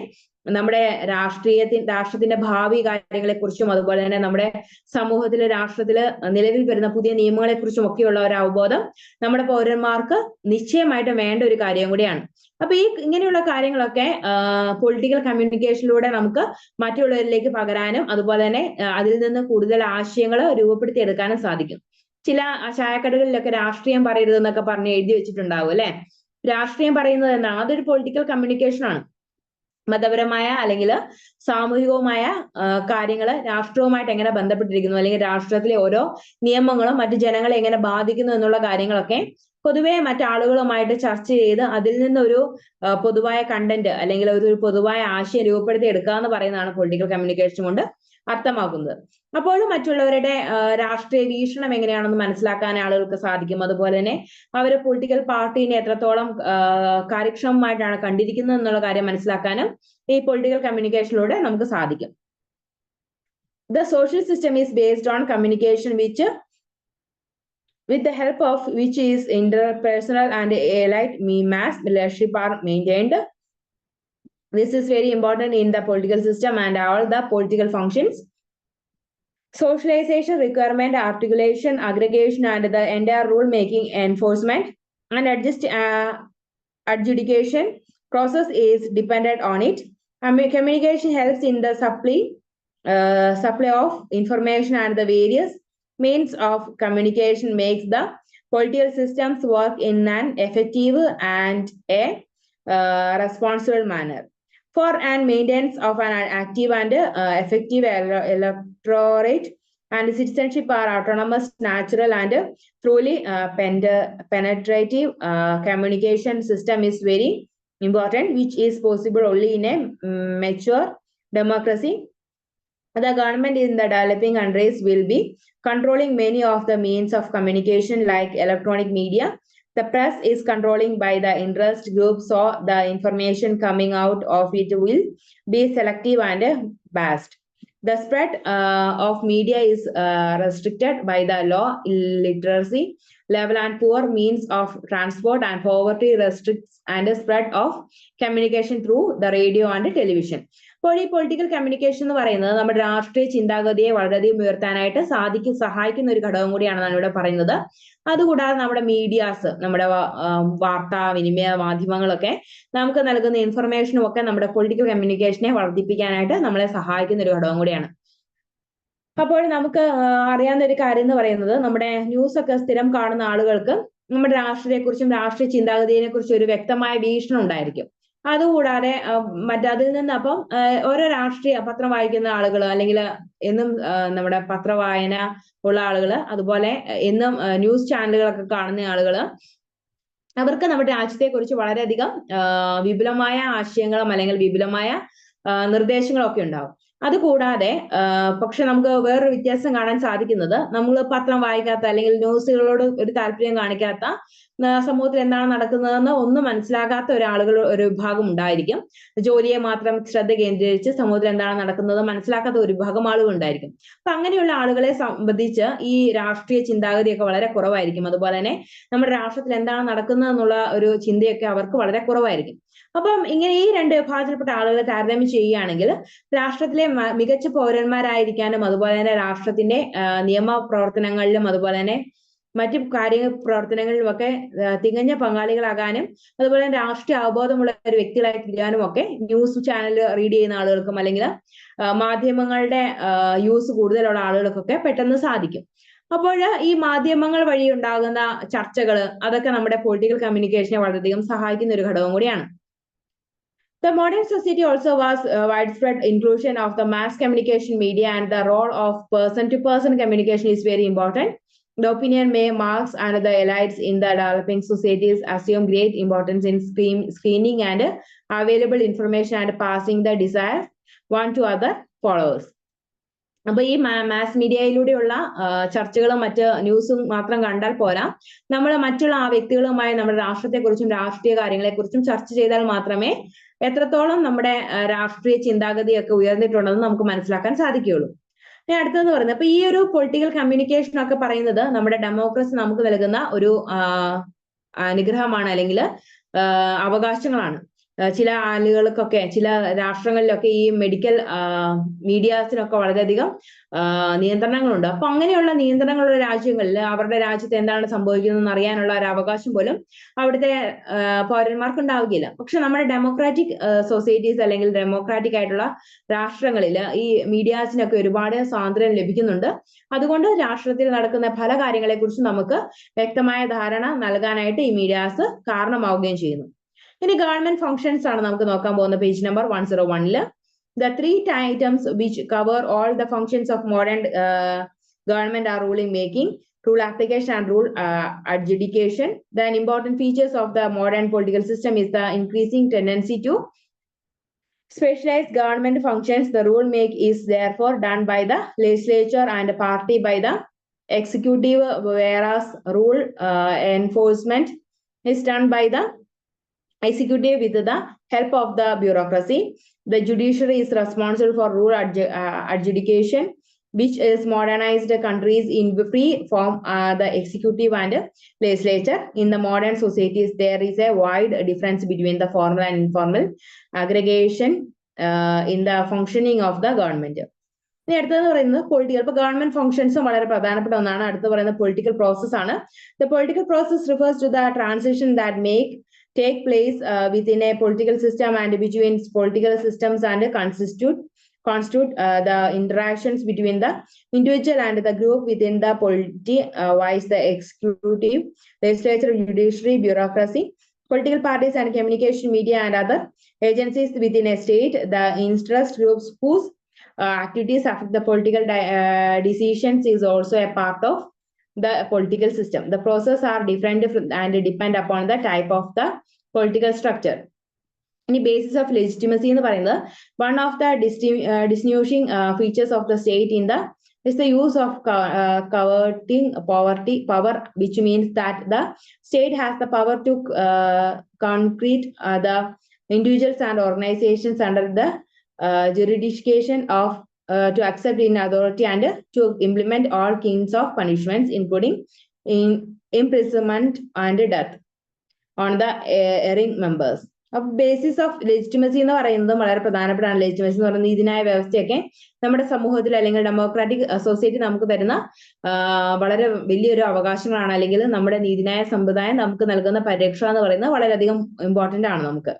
നമ്മുടെ രാഷ്ട്രത്തിന്റെ ഭാവി കാര്യങ്ങളെ കുറിച്ചും അതുപോലെ തന്നെ നമ്മുടെ സമൂഹത്തിലെ രാഷ്ട്രത്തില് നിലവിൽ വരുന്ന പുതിയ നിയമങ്ങളെ കുറിച്ചും ഒക്കെയുള്ള ഒരു അവബോധം നമ്മുടെ പൗരന്മാർക്ക് നിശ്ചയമായിട്ടും വേണ്ട ഒരു കാര്യം കൂടിയാണ്. അപ്പൊ ഇങ്ങനെയുള്ള കാര്യങ്ങളൊക്കെ പൊളിറ്റിക്കൽ കമ്മ്യൂണിക്കേഷനിലൂടെ നമുക്ക് മറ്റുള്ളവരിലേക്ക് പകരാനും അതുപോലെ തന്നെ അതിൽ നിന്ന് കൂടുതൽ ആശയങ്ങൾ രൂപപ്പെടുത്തിയെടുക്കാനും സാധിക്കും. ചില ചായക്കടകളിലൊക്കെ രാഷ്ട്രീയം പറയരുതെന്നൊക്കെ പറഞ്ഞ് എഴുതി വെച്ചിട്ടുണ്ടാവും അല്ലെ. രാഷ്ട്രീയം പറയുന്നത് എന്താണ്? അതൊരു പൊളിറ്റിക്കൽ കമ്മ്യൂണിക്കേഷൻ ആണ്. മതപരമായ അല്ലെങ്കിൽ സാമൂഹികവുമായ കാര്യങ്ങൾ രാഷ്ട്രവുമായിട്ട് എങ്ങനെ ബന്ധപ്പെട്ടിരിക്കുന്നു, അല്ലെങ്കിൽ രാഷ്ട്രത്തിലെ ഓരോ നിയമങ്ങളും മറ്റു ജനങ്ങളെ എങ്ങനെ ബാധിക്കുന്നു എന്നുള്ള കാര്യങ്ങളൊക്കെ പൊതുവെ മറ്റാളുകളുമായിട്ട് ചർച്ച ചെയ്ത് അതിൽ നിന്നൊരു പൊതുവായ കണ്ടന്റ് അല്ലെങ്കിൽ ഒരു പൊതുവായ ആശയം രൂപപ്പെടുത്തി എടുക്കുക എന്ന് പറയുന്നതാണ് പൊളിറ്റിക്കൽ കമ്മ്യൂണിക്കേഷൻ കൊണ്ട് അർത്ഥമാക്കുന്നത്. അപ്പോൾ മറ്റുള്ളവരുടെ രാഷ്ട്രീയ വീക്ഷണം എങ്ങനെയാണെന്ന് മനസ്സിലാക്കാൻ ആളുകൾക്ക് സാധിക്കും. അതുപോലെ തന്നെ അവര് പൊളിറ്റിക്കൽ പാർട്ടീനെ എത്രത്തോളം കാര്യക്ഷമമായിട്ടാണ് കണ്ടിരിക്കുന്നത് എന്നുള്ള കാര്യം മനസ്സിലാക്കാനും ഈ പൊളിറ്റിക്കൽ കമ്മ്യൂണിക്കേഷനിലൂടെ നമുക്ക് സാധിക്കും. The social system is based on communication with the help of which is interpersonal and allied mass relationship are maintained. This is very important in the political system and all the political functions. Socialization, requirement, articulation, aggregation, and the entire rule-making, enforcement, and adjudication process is dependent on it. Communication helps in the supply of information, and the various means of communication makes the political systems work in an effective and a responsible manner. For and maintenance of an active and effective electorate and citizenship are autonomous, natural, and truly penetrative communication system is very important, which is possible only in a mature democracy. The government in the developing countries will be controlling many of the means of communication like electronic media. The press is controlling by the interest groups, so the information coming out of it will be selective and biased. The spread of media is restricted by the law, illiteracy level and poor means of transport, and poverty restricts and spread of communication through the radio and television. അപ്പോൾ ഈ പൊളിറ്റിക്കൽ കമ്മ്യൂണിക്കേഷൻ എന്ന് പറയുന്നത് നമ്മുടെ രാഷ്ട്രീയ ചിന്താഗതിയെ വളരെയധികം ഉയർത്താനായിട്ട് സഹായിക്കുന്ന ഒരു ഘടകം കൂടിയാണെന്നാണ് ഇവിടെ പറയുന്നത്. അതുകൂടാതെ നമ്മുടെ മീഡിയാസ്, നമ്മുടെ വാർത്താവിനിമയ മാധ്യമങ്ങളൊക്കെ നമുക്ക് നൽകുന്ന ഇൻഫർമേഷനും ഒക്കെ നമ്മുടെ പൊളിറ്റിക്കൽ കമ്മ്യൂണിക്കേഷനെ വർദ്ധിപ്പിക്കാനായിട്ട് നമ്മളെ സഹായിക്കുന്ന ഒരു ഘടകം കൂടിയാണ്. അപ്പോൾ നമുക്ക് അറിയാവുന്ന ഒരു കാര്യം എന്ന് പറയുന്നത്, നമ്മുടെ ന്യൂസ് ഒക്കെ സ്ഥിരം കാണുന്ന ആളുകൾക്ക് നമ്മുടെ രാഷ്ട്രീയത്തെക്കുറിച്ചും രാഷ്ട്രീയ ചിന്താഗതിയെ കുറിച്ചും ഒരു വ്യക്തമായ വീക്ഷണം ഉണ്ടായിരിക്കും. അതുകൂടാതെ അതിൽ നിന്ന് അപ്പം ഓരോ രാഷ്ട്രീയ പത്രം വായിക്കുന്ന ആളുകൾ അല്ലെങ്കിൽ എന്നും നമ്മുടെ പത്രവായന ഉള്ള ആളുകൾ, അതുപോലെ എന്നും ന്യൂസ് ചാനലുകളൊക്കെ കാണുന്ന ആളുകൾ, അവർക്ക് നമ്മുടെ രാജ്യത്തെക്കുറിച്ച് വളരെയധികം വിപുലമായ ആശയങ്ങളും അല്ലെങ്കിൽ വിപുലമായ നിർദ്ദേശങ്ങളും ഒക്കെ ഉണ്ടാവും. അതുകൂടാതെ പക്ഷെ നമുക്ക് വേറൊരു വ്യത്യാസം കാണാൻ സാധിക്കുന്നത്, നമ്മൾ പത്രം വായിക്കാത്ത അല്ലെങ്കിൽ ന്യൂസുകളോട് ഒരു താല്പര്യം കാണിക്കാത്ത, സമൂഹത്തിൽ എന്താണ് നടക്കുന്നതെന്ന് ഒന്നും മനസ്സിലാകാത്ത ഒരു വിഭാഗം ഉണ്ടായിരിക്കും. ജോലിയെ മാത്രം ശ്രദ്ധ കേന്ദ്രീകരിച്ച് സമൂഹത്തിൽ എന്താണ് നടക്കുന്നത് മനസ്സിലാക്കാത്ത ഒരു വിഭാഗം ആളുകൾ ഉണ്ടായിരിക്കും. അപ്പൊ അങ്ങനെയുള്ള ആളുകളെ സംബന്ധിച്ച് ഈ രാഷ്ട്രീയ ചിന്താഗതിയൊക്കെ വളരെ കുറവായിരിക്കും. അതുപോലെ തന്നെ നമ്മുടെ രാഷ്ട്രത്തിൽ എന്താണ് നടക്കുന്നത് എന്നുള്ള ഒരു ചിന്തയൊക്കെ അവർക്ക് വളരെ കുറവായിരിക്കും. അപ്പം ഇങ്ങനെ ഈ രണ്ട് വിഭാഗത്തിൽപ്പെട്ട ആളുകളെ താരതമ്യം ചെയ്യുകയാണെങ്കിൽ രാഷ്ട്രത്തിലെ മികച്ച പൗരന്മാരായിരിക്കാനും അതുപോലെ തന്നെ രാഷ്ട്രത്തിന്റെ നിയമ പ്രവർത്തനങ്ങളിലും അതുപോലെ തന്നെ മറ്റു പ്രവർത്തനങ്ങളിലുമൊക്കെ തികഞ്ഞ പങ്കാളികളാകാനും അതുപോലെ തന്നെ രാഷ്ട്രീയ അവബോധമുള്ള ഒരു വ്യക്തികളായി തീരാനും ഒക്കെ ന്യൂസ് ചാനൽ റീഡ് ചെയ്യുന്ന ആളുകൾക്കും അല്ലെങ്കിൽ മാധ്യമങ്ങളുടെ യൂസ് കൂടുതലുള്ള ആളുകൾക്കൊക്കെ പെട്ടെന്ന് സാധിക്കും. അപ്പോൾ ഈ മാധ്യമങ്ങൾ വഴി ഉണ്ടാകുന്ന ചർച്ചകൾ അതൊക്കെ നമ്മുടെ പൊളിറ്റിക്കൽ കമ്മ്യൂണിക്കേഷനെ വളരെയധികം സഹായിക്കുന്ന ഒരു ഘടകം കൂടിയാണ്. The modern society also was widespread inclusion of the mass communication media, and the role of person-to-person communication is very important. The opinion may Marx and the elites in the developing societies assume great importance in screening and available information and passing the desire one to other followers. അപ്പൊ ഈ മാസ് മീഡിയയിലൂടെയുള്ള ചർച്ചകളും മറ്റ് ന്യൂസും മാത്രം കണ്ടാൽ പോരാ, നമ്മൾ മറ്റുള്ള ആ വ്യക്തികളുമായി നമ്മുടെ രാഷ്ട്രത്തെക്കുറിച്ചും രാഷ്ട്രീയ കാര്യങ്ങളെക്കുറിച്ചും ചർച്ച ചെയ്താൽ മാത്രമേ എത്രത്തോളം നമ്മുടെ രാഷ്ട്രീയ ചിന്താഗതിയൊക്കെ ഉയർന്നിട്ടുണ്ടെന്ന് നമുക്ക് മനസ്സിലാക്കാൻ സാധിക്കുകയുള്ളൂ. ഇനി അടുത്തതെന്ന് പറയുന്നത്, അപ്പൊ ഈ ഒരു പൊളിറ്റിക്കൽ കമ്മ്യൂണിക്കേഷൻ ഒക്കെ പറയുന്നത് നമ്മുടെ ഡെമോക്രസി നമുക്ക് നൽകുന്ന ഒരു അനുഗ്രഹമാണ്, അല്ലെങ്കിൽ അവകാശങ്ങളാണ്. ചില ആളുകൾക്കൊക്കെ, ചില രാഷ്ട്രങ്ങളിലൊക്കെ ഈ മെഡിക്കൽ മീഡിയാസിനൊക്കെ വളരെയധികം നിയന്ത്രണങ്ങളുണ്ട്. അപ്പൊ അങ്ങനെയുള്ള നിയന്ത്രണങ്ങളുള്ള രാജ്യങ്ങളിൽ അവരുടെ രാജ്യത്ത് എന്താണ് സംഭവിക്കുന്നതെന്ന് അറിയാനുള്ള ഒരു അവകാശം പോലും അവിടുത്തെ പൗരന്മാർക്ക് ഉണ്ടാവുകയില്ല. പക്ഷെ നമ്മുടെ ഡെമോക്രാറ്റിക് സൊസൈറ്റീസ് അല്ലെങ്കിൽ ഡെമോക്രാറ്റിക് ആയിട്ടുള്ള രാഷ്ട്രങ്ങളിൽ ഈ മീഡിയാസിനൊക്കെ ഒരുപാട് സ്വാതന്ത്ര്യം ലഭിക്കുന്നുണ്ട്. അതുകൊണ്ട് രാഷ്ട്രത്തിൽ നടക്കുന്ന പല കാര്യങ്ങളെ കുറിച്ച് നമുക്ക് വ്യക്തമായ ധാരണ നൽകാനായിട്ട് ഈ മീഡിയാസ് കാരണമാവുകയും ചെയ്യുന്നു. ഇനി ഗവൺമെന്റ് ഫംഗ്ഷൻസ് ആണ് നമുക്ക് നോക്കാൻ പോകുന്ന page number 101. The 3 items which cover all the functions of modern government are ruling making, rule application and rule adjudication. The important features of the modern political system is the increasing tendency to specialize government functions. The rule make is therefore done by the legislature and party by the executive, whereas rule enforcement is done by the executive with the help of the bureaucracy. The judiciary is responsible for rule adjudication, which is modernized countries in free form the executive and legislature. In the modern societies, there is a wide difference between the formal and informal aggregation in the functioning of the government. ഇനി അടുത്തതെന്ന് പറയുന്നത് പൊളിറ്റിക്കൽ, ഇപ്പൊ ഗവൺമെന്റ് ഫംഗ്ഷൻസും വളരെ പ്രധാനപ്പെട്ട ഒന്നാണ്. അടുത്ത് പറയുന്നത് പൊളിറ്റിക്കൽ പ്രോസസ് ആണ്. The political process refers to the transition that take place within a political system and between political systems and constitute the interactions between the individual and the group within the polity, vice the executive, legislature, judiciary, bureaucracy, political parties and communication media and other agencies within a state. The interest groups whose activities affect the political decisions is also a part of the political system. The process are different and depend upon the type of the political structure. ഇനി basis of legitimacy എന്ന് പറയുന്നത്, one of the distinguishing features of the state is the use of coercing power, which means that the state has the power to concrete the individuals and organizations under the jurisdiction of to accept in authority and to implement all kinds of punishments, including imprisonment and death on the erring members. Basis of legitimacy എന്ന് പറയുന്നത് വളരെ പ്രധാനപ്പെട്ടാണ്. ലെജിറ്റിമസി എന്ന് പറയുന്നത് നീതിന്യായ വ്യവസ്ഥയൊക്കെ നമ്മുടെ സമൂഹത്തിൽ അല്ലെങ്കിൽ ഡെമോക്രാറ്റിക് സൊസൈറ്റി നമുക്ക് തരുന്ന വളരെ വലിയൊരു അവകാശങ്ങളാണ്, അല്ലെങ്കിൽ നമ്മുടെ നീതിന്യായ സമ്പ്രദായം നമുക്ക് നൽകുന്ന പരിരക്ഷ എന്ന് പറയുന്നത് വളരെയധികം ഇമ്പോർട്ടന്റ് ആണ് നമുക്ക്.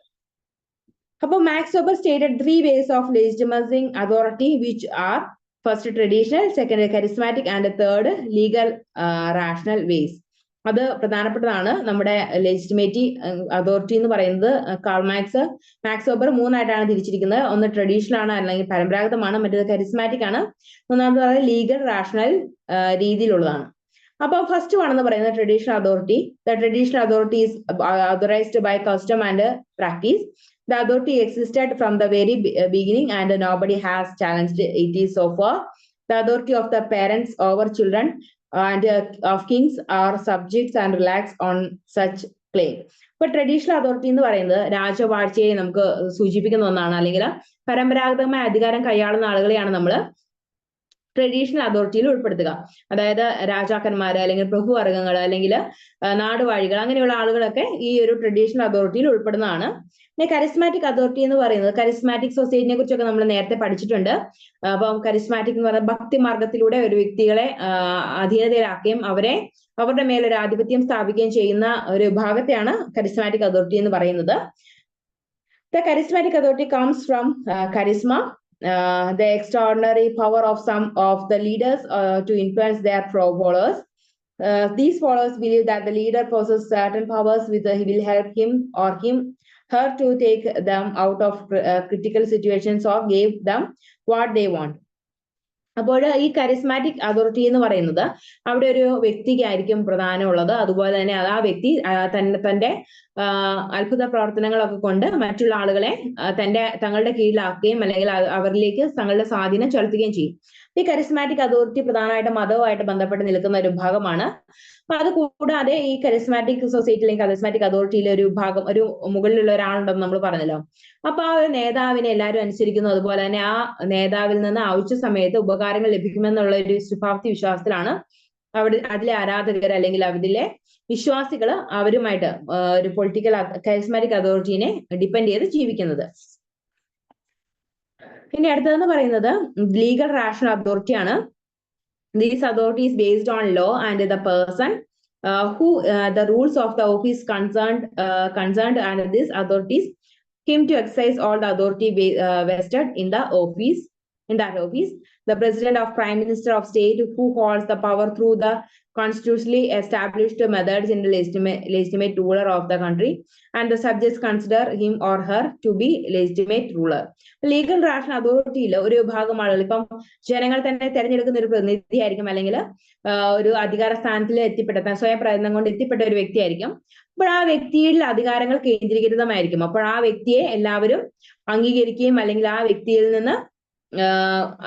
അപ്പൊ max weber stated 3 ways of legitimizing authority, which are first traditional, second charismatic and third legal rational ways. അത് പ്രധാനപ്പെട്ടതാണ്. നമ്മുടെ ലെജിറ്റിമേറ്റി അതോറിറ്റി എന്ന് പറയുന്നത് മാക്സ് വെബർ 3 ആയിട്ടാണ് തിരിച്ചിരിക്കുന്നത്. ഒന്ന് ട്രഡീഷണൽ ആണ്, അല്ലെങ്കിൽ പരമ്പരാഗതമാണ്. മറ്റേത് കരിസ്മാറ്റിക് ആണ്. മൂന്നാമത് പറയുന്നത് ലീഗൽ റാഷണൽ രീതിയിലുള്ളതാണ്. അപ്പൊ ഫസ്റ്റ് വൺ എന്ന് പറയുന്നത് traditional authority. The traditional authority is authorised by custom and practice. The authority existed from the very beginning and nobody has challenged it so far. The authority of the parents over children and of kings are subjects and relax on such claim. ഇപ്പൊ ട്രഡീഷണൽ അതോറിറ്റി എന്ന് പറയുന്നത് രാജവാഴ്ചയെ നമുക്ക് സൂചിപ്പിക്കുന്ന ഒന്നാണ്, അല്ലെങ്കിൽ പരമ്പരാഗതമായ അധികാരം കൈയാളുന്ന ആളുകളെയാണ് നമ്മൾ ട്രഡീഷണൽ അതോറിറ്റിയിൽ ഉൾപ്പെടുത്തുക. അതായത് രാജാക്കന്മാര്, അല്ലെങ്കിൽ പ്രഭുവർഗങ്ങൾ, അല്ലെങ്കിൽ നാടുവാഴികൾ, അങ്ങനെയുള്ള ആളുകളൊക്കെ ഈ ഒരു ട്രഡീഷണൽ അതോറിറ്റിയിൽ ഉൾപ്പെടുന്നതാണ്. പിന്നെ കരിസ്മാറ്റിക് അതോറിറ്റി എന്ന് പറയുന്നത്, കരിസ്മാറ്റിക് സൊസൈറ്റിനെ കുറിച്ചൊക്കെ നമ്മൾ നേരത്തെ പഠിച്ചിട്ടുണ്ട്. അപ്പം കരിസ്മാറ്റിക് എന്ന് പറയുന്നത് ഭക്തി മാർഗത്തിലൂടെ ഒരു വ്യക്തികളെ അധീനതയിലാക്കുകയും അവരുടെ മേലൊരു ആധിപത്യം സ്ഥാപിക്കുകയും ചെയ്യുന്ന ഒരു വിഭാഗത്തെയാണ് കരിസ്മാറ്റിക് അതോറിറ്റി എന്ന് പറയുന്നത്. The charismatic authority comes from charisma, the extraordinary power of some of the leaders to influence their followers. These followers believe that the leader possesses certain powers which will help him or her to take them out of critical situations or give them what they want. അപ്പോൾ ഈ കരിസ്മാറ്റിക് അതോറിറ്റി എന്ന് പറയുന്നത് അവിടെ ഒരു വ്യക്തിക്കായിരിക്കും പ്രധാനമുള്ളത്. അതുപോലെ തന്നെ ആ വ്യക്തി തന്റെ അത്ഭുത പ്രവർത്തനങ്ങളൊക്കെ കൊണ്ട് മറ്റുള്ള ആളുകളെ തങ്ങളുടെ കീഴിലാക്കുകയും അല്ലെങ്കിൽ അവരിലേക്ക് തങ്ങളുടെ സ്വാധീനം ചെലുത്തുകയും ചെയ്യും. ഈ കരിസ്മാറ്റിക് അതോറിറ്റി പ്രധാനമായിട്ടും മതവുമായിട്ട് ബന്ധപ്പെട്ട് നിൽക്കുന്ന ഒരു വിഭാഗമാണ്. അപ്പൊ അത് കൂടാതെ ഈ കരിസ്മാറ്റിക് സൊസൈറ്റി അല്ലെങ്കിൽ കരിസ്മാറ്റിക് അതോറിറ്റിയിലെ ഒരു വിഭാഗം, ഒരു മുകളിലുള്ള ഒരാളുണ്ടെന്ന് നമ്മൾ പറഞ്ഞല്ലോ. അപ്പൊ ആ ഒരു നേതാവിനെ എല്ലാവരും അനുസരിക്കുന്നു. അതുപോലെ തന്നെ ആ നേതാവിൽ നിന്ന് ആവശ്യ സമയത്ത് ഉപകാരങ്ങൾ ലഭിക്കുമെന്നുള്ള ഒരു ശുഭാപ്തി വിശ്വാസത്തിലാണ് അതിലെ ആരാധകർ അല്ലെങ്കിൽ അതിലെ വിശ്വാസികൾ അവരുമായിട്ട് ഒരു പൊളിറ്റിക്കൽ കരിസ്മാറ്റിക് അതോറിറ്റിനെ ഡിപ്പെൻഡ് ചെയ്ത് ജീവിക്കുന്നത്. ഇനി അടുത്തതെന്ന് പറയുന്നത് ലീഗൽ റാഷണൽ അതോറിറ്റി ആണ്. These authority is based on law and the person who the rules of the office concerned and these authorities him to exercise all the authority vested in that office. The president of prime minister of state who holds the power through the constitutionally established methods in the legitimate ruler of the country, and the subjects consider him or her to be legitimate ruler. Legal rational അതോറിറ്റിയിൽ ഒരു വിഭാഗം ആളുകൾ, ഇപ്പം ജനങ്ങൾ തന്നെ തെരഞ്ഞെടുക്കുന്ന ഒരു പ്രതിനിധി ആയിരിക്കും, അല്ലെങ്കിൽ ഒരു അധികാര സ്ഥാനത്തിൽ സ്വയം പ്രയത്നം കൊണ്ട് എത്തിപ്പെട്ട ഒരു വ്യക്തിയായിരിക്കും. അപ്പോൾ ആ വ്യക്തിയിൽ അധികാരങ്ങൾ കേന്ദ്രീകൃതമായിരിക്കും. അപ്പോൾ ആ വ്യക്തിയെ എല്ലാവരും അംഗീകരിക്കുകയും അല്ലെങ്കിൽ ആ വ്യക്തിയിൽ നിന്ന്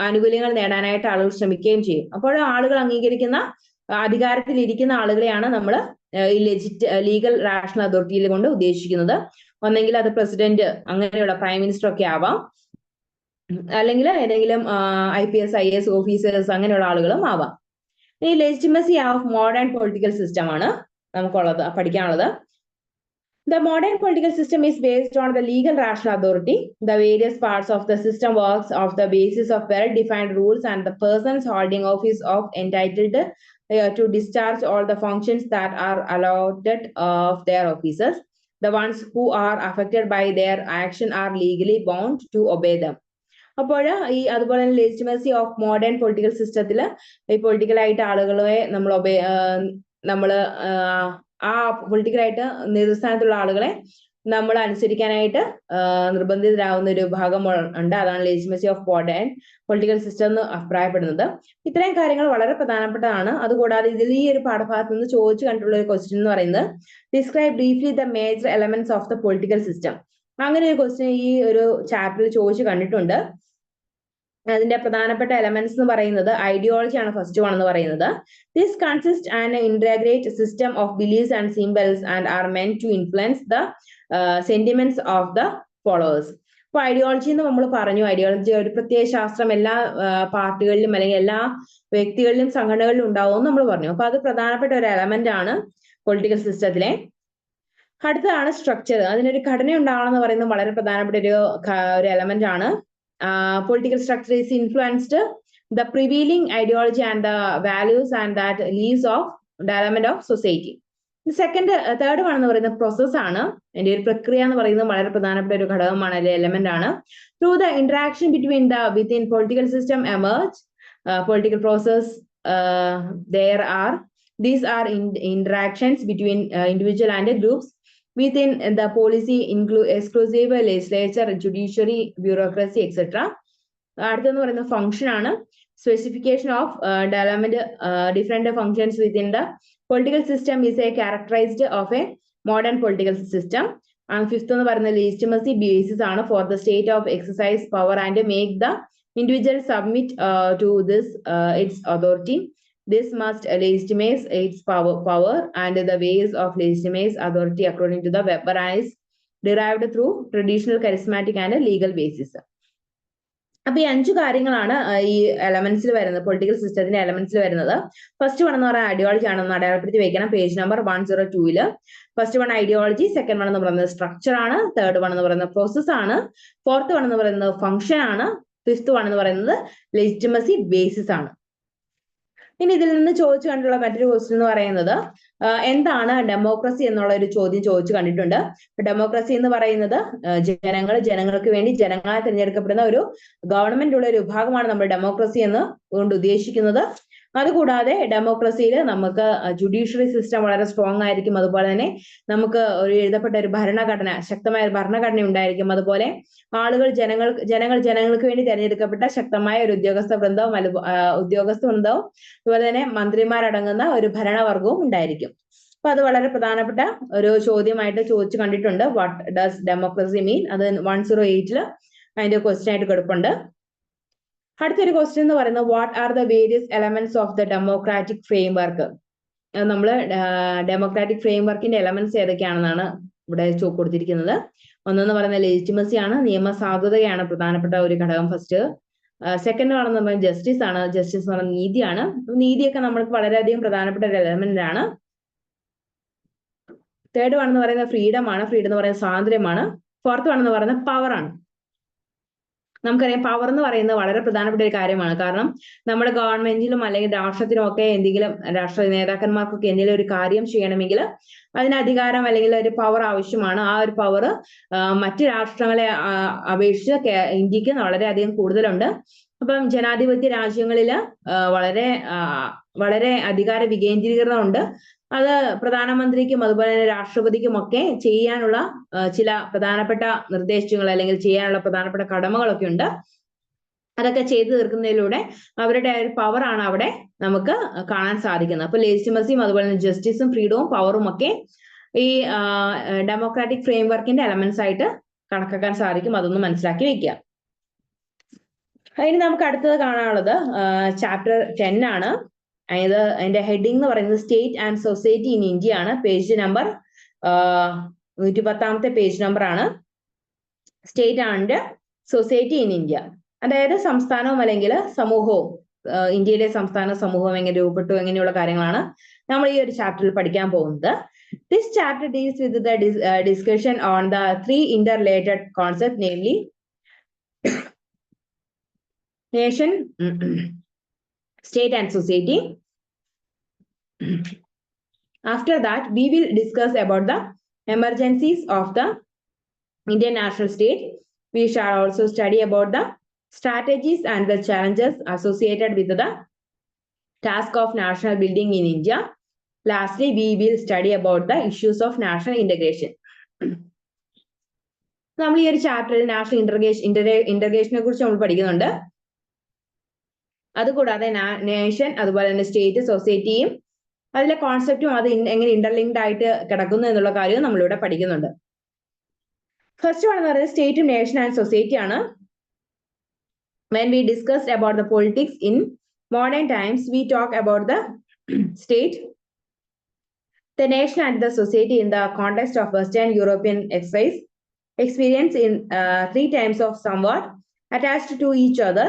ആനുകൂല്യങ്ങൾ നേടാനായിട്ട് ആളുകൾ ശ്രമിക്കുകയും ചെയ്യും. അപ്പോൾ ആളുകൾ അംഗീകരിക്കുന്ന അധികാരത്തിൽ ഇരിക്കുന്ന ആളുകളെയാണ് നമ്മൾ ലീഗൽ റാഷണൽ അതോറിറ്റിയിൽ കൊണ്ട് ഉദ്ദേശിക്കുന്നത്. ഒന്നെങ്കിൽ അത് പ്രസിഡന്റ്, അങ്ങനെയുള്ള പ്രൈം മിനിസ്റ്റർ ഒക്കെ ആവാം, അല്ലെങ്കിൽ ഏതെങ്കിലും IPS IAS ഓഫീസേഴ്സ് അങ്ങനെയുള്ള ആളുകളും ആവാം. ഈ legitimacy of modern political system ആണ് പഠിക്കാനുള്ളത്. The modern political system is based on the legal rational authority. The various parts of the system works of the basis of well-defined rules, and the persons holding office of entitled to discharge all the functions that are allotted of their officers. The ones who are affected by their action are legally bound to obey them. അപ്പോൾ അതുപോലെ തന്നെ ലെജിറ്റിമസി ഓഫ് മോഡേൺ പൊളിറ്റിക്കൽ സിസ്റ്റത്തിൽ ഈ പൊളിറ്റിക്കലായിട്ട് ആളുകളെ നമ്മൾ ആ പൊളിറ്റിക്കലായിട്ട് നേതൃസ്ഥാനത്തുള്ള ആളുകളെ നമ്മൾ അനുസരിക്കാനായിട്ട് നിർബന്ധിതരാകുന്ന ഒരു ഭാഗം ഉണ്ട്. അതാണ് legitimacy of modern political system എന്ന് അഭിപ്രായപ്പെടുന്നത്. ഇത്രയും കാര്യങ്ങൾ വളരെ പ്രധാനപ്പെട്ടതാണ്. അതുകൂടാതെ ഇതിൽ ഈ ഒരു പാഠഭാഗത്ത് നിന്ന് ചോദിച്ചു കണ്ടിട്ടുള്ള ഒരു ക്വസ്റ്റ്യൻ എന്ന് പറയുന്നത് describe briefly the major elements of the political system. അങ്ങനെ ഒരു ക്വസ്റ്റ്യൻ ഈ ഒരു ചാപ്റ്ററിൽ ചോദിച്ചു കണ്ടിട്ടുണ്ട്. അതിന്റെ പ്രധാനപ്പെട്ട എലമെന്റ്സ് എന്ന് പറയുന്നത് ഐഡിയോളജി ആണ് ഫസ്റ്റ് വൺ എന്ന് പറയുന്നത്. This consist an integrate system of beliefs and symbols and are meant to influence the sentiments of the followers. അപ്പൊ ഐഡിയോളജി എന്ന് നമ്മൾ പറഞ്ഞു. ഐഡിയോളജി ഒരു പ്രത്യയ ശാസ്ത്രം എല്ലാ പാർട്ടികളിലും അല്ലെങ്കിൽ എല്ലാ വ്യക്തികളിലും സംഘടനകളിലും ഉണ്ടാവും എന്ന് നമ്മൾ പറഞ്ഞു. അപ്പൊ അത് പ്രധാനപ്പെട്ട ഒരു എലമെന്റ് ആണ് പൊളിറ്റിക്കൽ സിസ്റ്റത്തിലെ. അടുത്തതാണ് സ്ട്രക്ചർ. അതിനൊരു ഘടന ഉണ്ടാവണം എന്ന് പറയുന്നത് വളരെ പ്രധാനപ്പെട്ട ഒരു എലമെന്റ് ആണ്. Political structure is influenced the prevailing ideology and the values and that leaves of development of society. Third one എന്ന് പറയുന്നത് പ്രോസസ് ആണ്. അതിന്റെ ഒരു പ്രക്രിയ എന്ന് പറയുന്നത് വളരെ പ്രധാനപ്പെട്ട ഒരു ഘടകമാണ്, അല്ലെങ്കിൽ എലമെന്റ് ആണ്. Through the interaction between within political system emerge political process. These are interactions between individual and groups within the policy, exclusive legislature, judiciary, bureaucracy, etc. അടുത്തെന്ന് പറയുന്ന ഫംഗ്ഷൻ ആണ്. Specification of development different functions within the political system is a characterised of a modern political system. Fifth എന്ന് പറയുന്ന ലെജിറ്റിമസി ബേസിസ് ആണ് for the state of exercise power and make the individual submit to this it's authority. This must legitimize its power and the ways of legitimize authority according to the Weber is derived through traditional charismatic and legal basis. അപ്പൊ ഈ 5 കാര്യങ്ങളാണ് ഈ എലമെന്റ്സിൽ വരുന്നത്, പൊളിറ്റിക്കൽ സിസ്റ്റത്തിന്റെ എലമെന്റ്സിൽ വരുന്നത്. ഫസ്റ്റ് വൺ എന്ന് പറയുന്നത് ഐഡിയോളജി ആണെന്ന് അടയാളപ്പെടുത്തി വെക്കണം. Page number 102 first one ideology, second one എന്ന് പറയുന്നത് സ്ട്രക്ചർ ആണ്, തേർഡ് വൺ എന്ന് പറയുന്നത് പ്രോസസ് ആണ്, ഫോർത്ത് വൺ എന്ന് പറയുന്നത് ഫംഗ്ഷൻ ആണ്, ഫിഫ്ത് വൺ എന്ന് പറയുന്നത് ലെജിറ്റിമസി ബേസിസ് ആണ്. ഇനി ഇതിൽ നിന്ന് ചോദിച്ചു കണ്ടുള്ള മറ്റൊരു ക്വസ്റ്റ്യൻ എന്ന് പറയുന്നത് എന്താണ് ഡെമോക്രസി എന്നുള്ള ഒരു ചോദ്യം ചോദിച്ചു കണ്ടിട്ടുണ്ട്. ഡെമോക്രസി എന്ന് പറയുന്നത് ജനങ്ങൾക്ക് വേണ്ടി ജനങ്ങളാൽ തിരഞ്ഞെടുക്കപ്പെടുന്ന ഒരു ഗവൺമെന്റ് ഉള്ള ഒരു വിഭാഗമാണ് നമ്മൾ ഡെമോക്രസി എന്ന് കൊണ്ട് ഉദ്ദേശിക്കുന്നത്. അതുകൂടാതെ ഡെമോക്രസിയിൽ നമുക്ക് ജുഡീഷ്യറി സിസ്റ്റം വളരെ സ്ട്രോങ് ആയിരിക്കും. അതുപോലെ തന്നെ നമുക്ക് ഒരു എഴുതപ്പെട്ട ഒരു ഭരണഘടന, ശക്തമായ ഒരു ഭരണഘടന ഉണ്ടായിരിക്കും. അതുപോലെ ആളുകൾ ജനങ്ങൾക്ക് വേണ്ടി തിരഞ്ഞെടുക്കപ്പെട്ട ശക്തമായ ഒരു ഉദ്യോഗസ്ഥ വൃന്ദവും അതുപോലെ തന്നെ മന്ത്രിമാരടങ്ങുന്ന ഒരു ഭരണവർഗവും ഉണ്ടായിരിക്കും. അപ്പൊ അത് വളരെ പ്രധാനപ്പെട്ട ഒരു ചോദ്യമായിട്ട് ചോദിച്ചു കണ്ടിട്ടുണ്ട്. വാട്ട് ഡസ് ഡെമോക്രസി മീൻ? അത് 108 അതിന്റെ ക്വസ്റ്റ്യൻ ആയിട്ട് കിടപ്പുണ്ട്. അടുത്തൊരു ക്വസ്റ്റ്യൻ എന്ന് പറയുന്നത് what are the various elements of the democratic frame work? നമ്മൾ ഡെമോക്രാറ്റിക് ഫ്രെയിം വർക്കിന്റെ എലമെന്റ്സ് ഏതൊക്കെയാണെന്നാണ് ഇവിടെ കൊടുത്തിരിക്കുന്നത്. ഒന്നെന്ന് പറയുന്നത് ലെജിറ്റിമസി ആണ്, നിയമസാധുതയാണ് പ്രധാനപ്പെട്ട ഒരു ഘടകം ഫസ്റ്റ്. സെക്കൻഡ് ആണെന്ന് പറയുന്നത് ജസ്റ്റിസ് ആണ്. ജസ്റ്റിസ് എന്ന് പറയുന്നത് നീതിയാണ്. നീതിയൊക്കെ നമ്മൾക്ക് വളരെയധികം പ്രധാനപ്പെട്ട ഒരു എലമെന്റ് ആണ്. തേർഡ് വൺ എന്ന് പറയുന്നത് ഫ്രീഡം ആണ്. ഫ്രീഡം എന്ന് പറയുന്നത് സ്വാതന്ത്ര്യമാണ്. ഫോർത്ത് വൺ എന്ന് പറയുന്നത് പവർ ആണ്. നമുക്കറിയാം പവർ എന്ന് പറയുന്നത് വളരെ പ്രധാനപ്പെട്ട ഒരു കാര്യമാണ്. കാരണം നമ്മുടെ ഗവൺമെന്റിലും അല്ലെങ്കിൽ രാഷ്ട്രത്തിലും ഒക്കെ എന്തെങ്കിലും രാഷ്ട്ര നേതാക്കന്മാർക്കൊക്കെ എന്തെങ്കിലും ഒരു കാര്യം ചെയ്യണമെങ്കിൽ അതിന് അധികാരം അല്ലെങ്കിൽ ഒരു പവർ ആവശ്യമാണ്. ആ ഒരു പവർ മറ്റു രാഷ്ട്രങ്ങളെ അപേക്ഷിച്ച് ഇന്ത്യക്ക് വളരെയധികം കൂടുതലുണ്ട്. അപ്പം ജനാധിപത്യ രാജ്യങ്ങളില് വളരെ അധികാര വികേന്ദ്രീകരണം ഉണ്ട്. അത് പ്രധാനമന്ത്രിക്കും അതുപോലെ തന്നെ രാഷ്ട്രപതിക്കും ഒക്കെ ചെയ്യാനുള്ള ചില പ്രധാനപ്പെട്ട നിർദ്ദേശങ്ങൾ അല്ലെങ്കിൽ ചെയ്യാനുള്ള പ്രധാനപ്പെട്ട കടമകളൊക്കെ ഉണ്ട്. അതൊക്കെ ചെയ്തു തീർക്കുന്നതിലൂടെ അവരുടെ ഒരു പവർ ആണ് അവിടെ നമുക്ക് കാണാൻ സാധിക്കുന്നത്. അപ്പൊ ലെജിറ്റിമസിയും അതുപോലെ തന്നെ ജസ്റ്റിസും ഫ്രീഡവും പവറും ഒക്കെ ഈ ഡെമോക്രാറ്റിക് ഫ്രെയിം വർക്കിന്റെ എലമെന്റ്സ് ആയിട്ട് കണക്കാക്കാൻ സാധിക്കും. അതൊന്ന് മനസ്സിലാക്കി വെക്കുക. ഇനി നമുക്ക് അടുത്തത് കാണാനുള്ളത് ചാപ്റ്റർ 10 ആണ്. അതായത് അതിന്റെ ഹെഡിങ് എന്ന് പറയുന്നത് state and society in India ആണ്. പേജ് നമ്പർ 110 പേജ് നമ്പർ ആണ്. State and society in India, അതായത് സംസ്ഥാനവും അല്ലെങ്കിൽ സമൂഹവും, ഇന്ത്യയിലെ സംസ്ഥാന സമൂഹം എങ്ങനെ രൂപപ്പെട്ടു, എങ്ങനെയുള്ള കാര്യങ്ങളാണ് നമ്മൾ ഈ ഒരു ചാപ്റ്ററിൽ പഠിക്കാൻ പോകുന്നത്. This chapter deals with the discussion on the 3 interrelated concepts, namely nation, state and society. After that, we will discuss about the emergencies of the Indian national state. We shall also study about the strategies and the challenges associated with the task of national building in India. Lastly, we will study about the issues of national integration. നമ്മൾ ഈ ഒരു ചാപ്റ്ററിൽ നാഷണൽ ഇന്റഗ്രേഷനെ കുറിച്ച് നമ്മൾ പഠിക്കുന്നുണ്ട്. അതുകൂടാതെ നേഷൻ അതുപോലെ തന്നെ സ്റ്റേറ്റ്, സൊസൈറ്റിയും അതിലെ കോൺസെപ്റ്റും അത് എങ്ങനെ ഇന്റർലിങ്ക്ഡ് ആയിട്ട് കിടക്കുന്നു എന്നുള്ള കാര്യവും നമ്മളിവിടെ പഠിക്കുന്നുണ്ട്. ഫസ്റ്റ് വൺ എന്ന് പറയുന്നത് സ്റ്റേറ്റും നേഷൻ ആൻഡ് സൊസൈറ്റി ആണ്. When we discussed about the politics in modern times, we talk about the state, the nation and the society in the context of Western European experience in 3 times of somewhat attached to each other.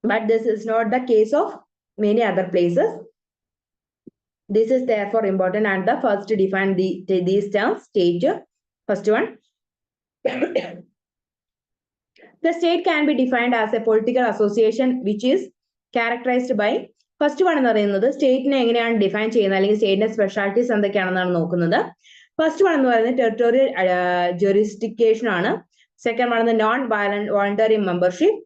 But this is not the case of many other places. This is therefore important and the first to define these terms. State, first one. The state can be defined as a political association which is characterized by, first one എന്ന് പറയുന്നത് സ്റ്റേറ്റിനെ എങ്ങനെയാണ് ഡിഫൈൻ ചെയ്യുന്നത് അല്ലെങ്കിൽ സ്റ്റേറ്റിന്റെ സ്പെഷ്യാലിറ്റീസ് എന്തൊക്കെയാണെന്നാണ് നോക്കുന്നത്. ഫസ്റ്റ് വൺ എന്ന് പറയുന്നത് ടെറിട്ടോറിയൽ ജുറിസ്ഡിക്ഷൻ ആണ്. Second one non voluntary membership.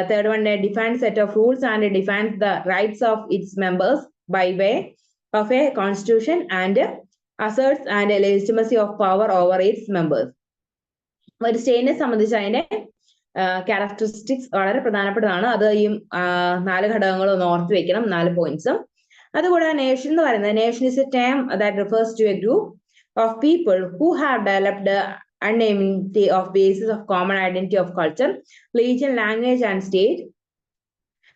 Third one, a defined set of rules and defines the rights of its members by way of a constitution and asserts and a legitimacy of power over its members. ഒരു സ്റ്റേറ്റിനെ സംബന്ധിച്ച് അതിന്റെ ക്യാരക്ടറിസ്റ്റിക്സ് വളരെ പ്രധാനപ്പെട്ടതാണ്. അത് ഈ 4 ഘടകങ്ങളും ഒന്ന് ഓർത്ത് വെക്കണം, 4 പോയിന്റ്സും. അതുകൂടാതെ നേഷൻ എന്ന് പറയുന്നത്, nation is a term that refers to a group of people who have developed anonymity of basis of common identity of culture, religion, language and state,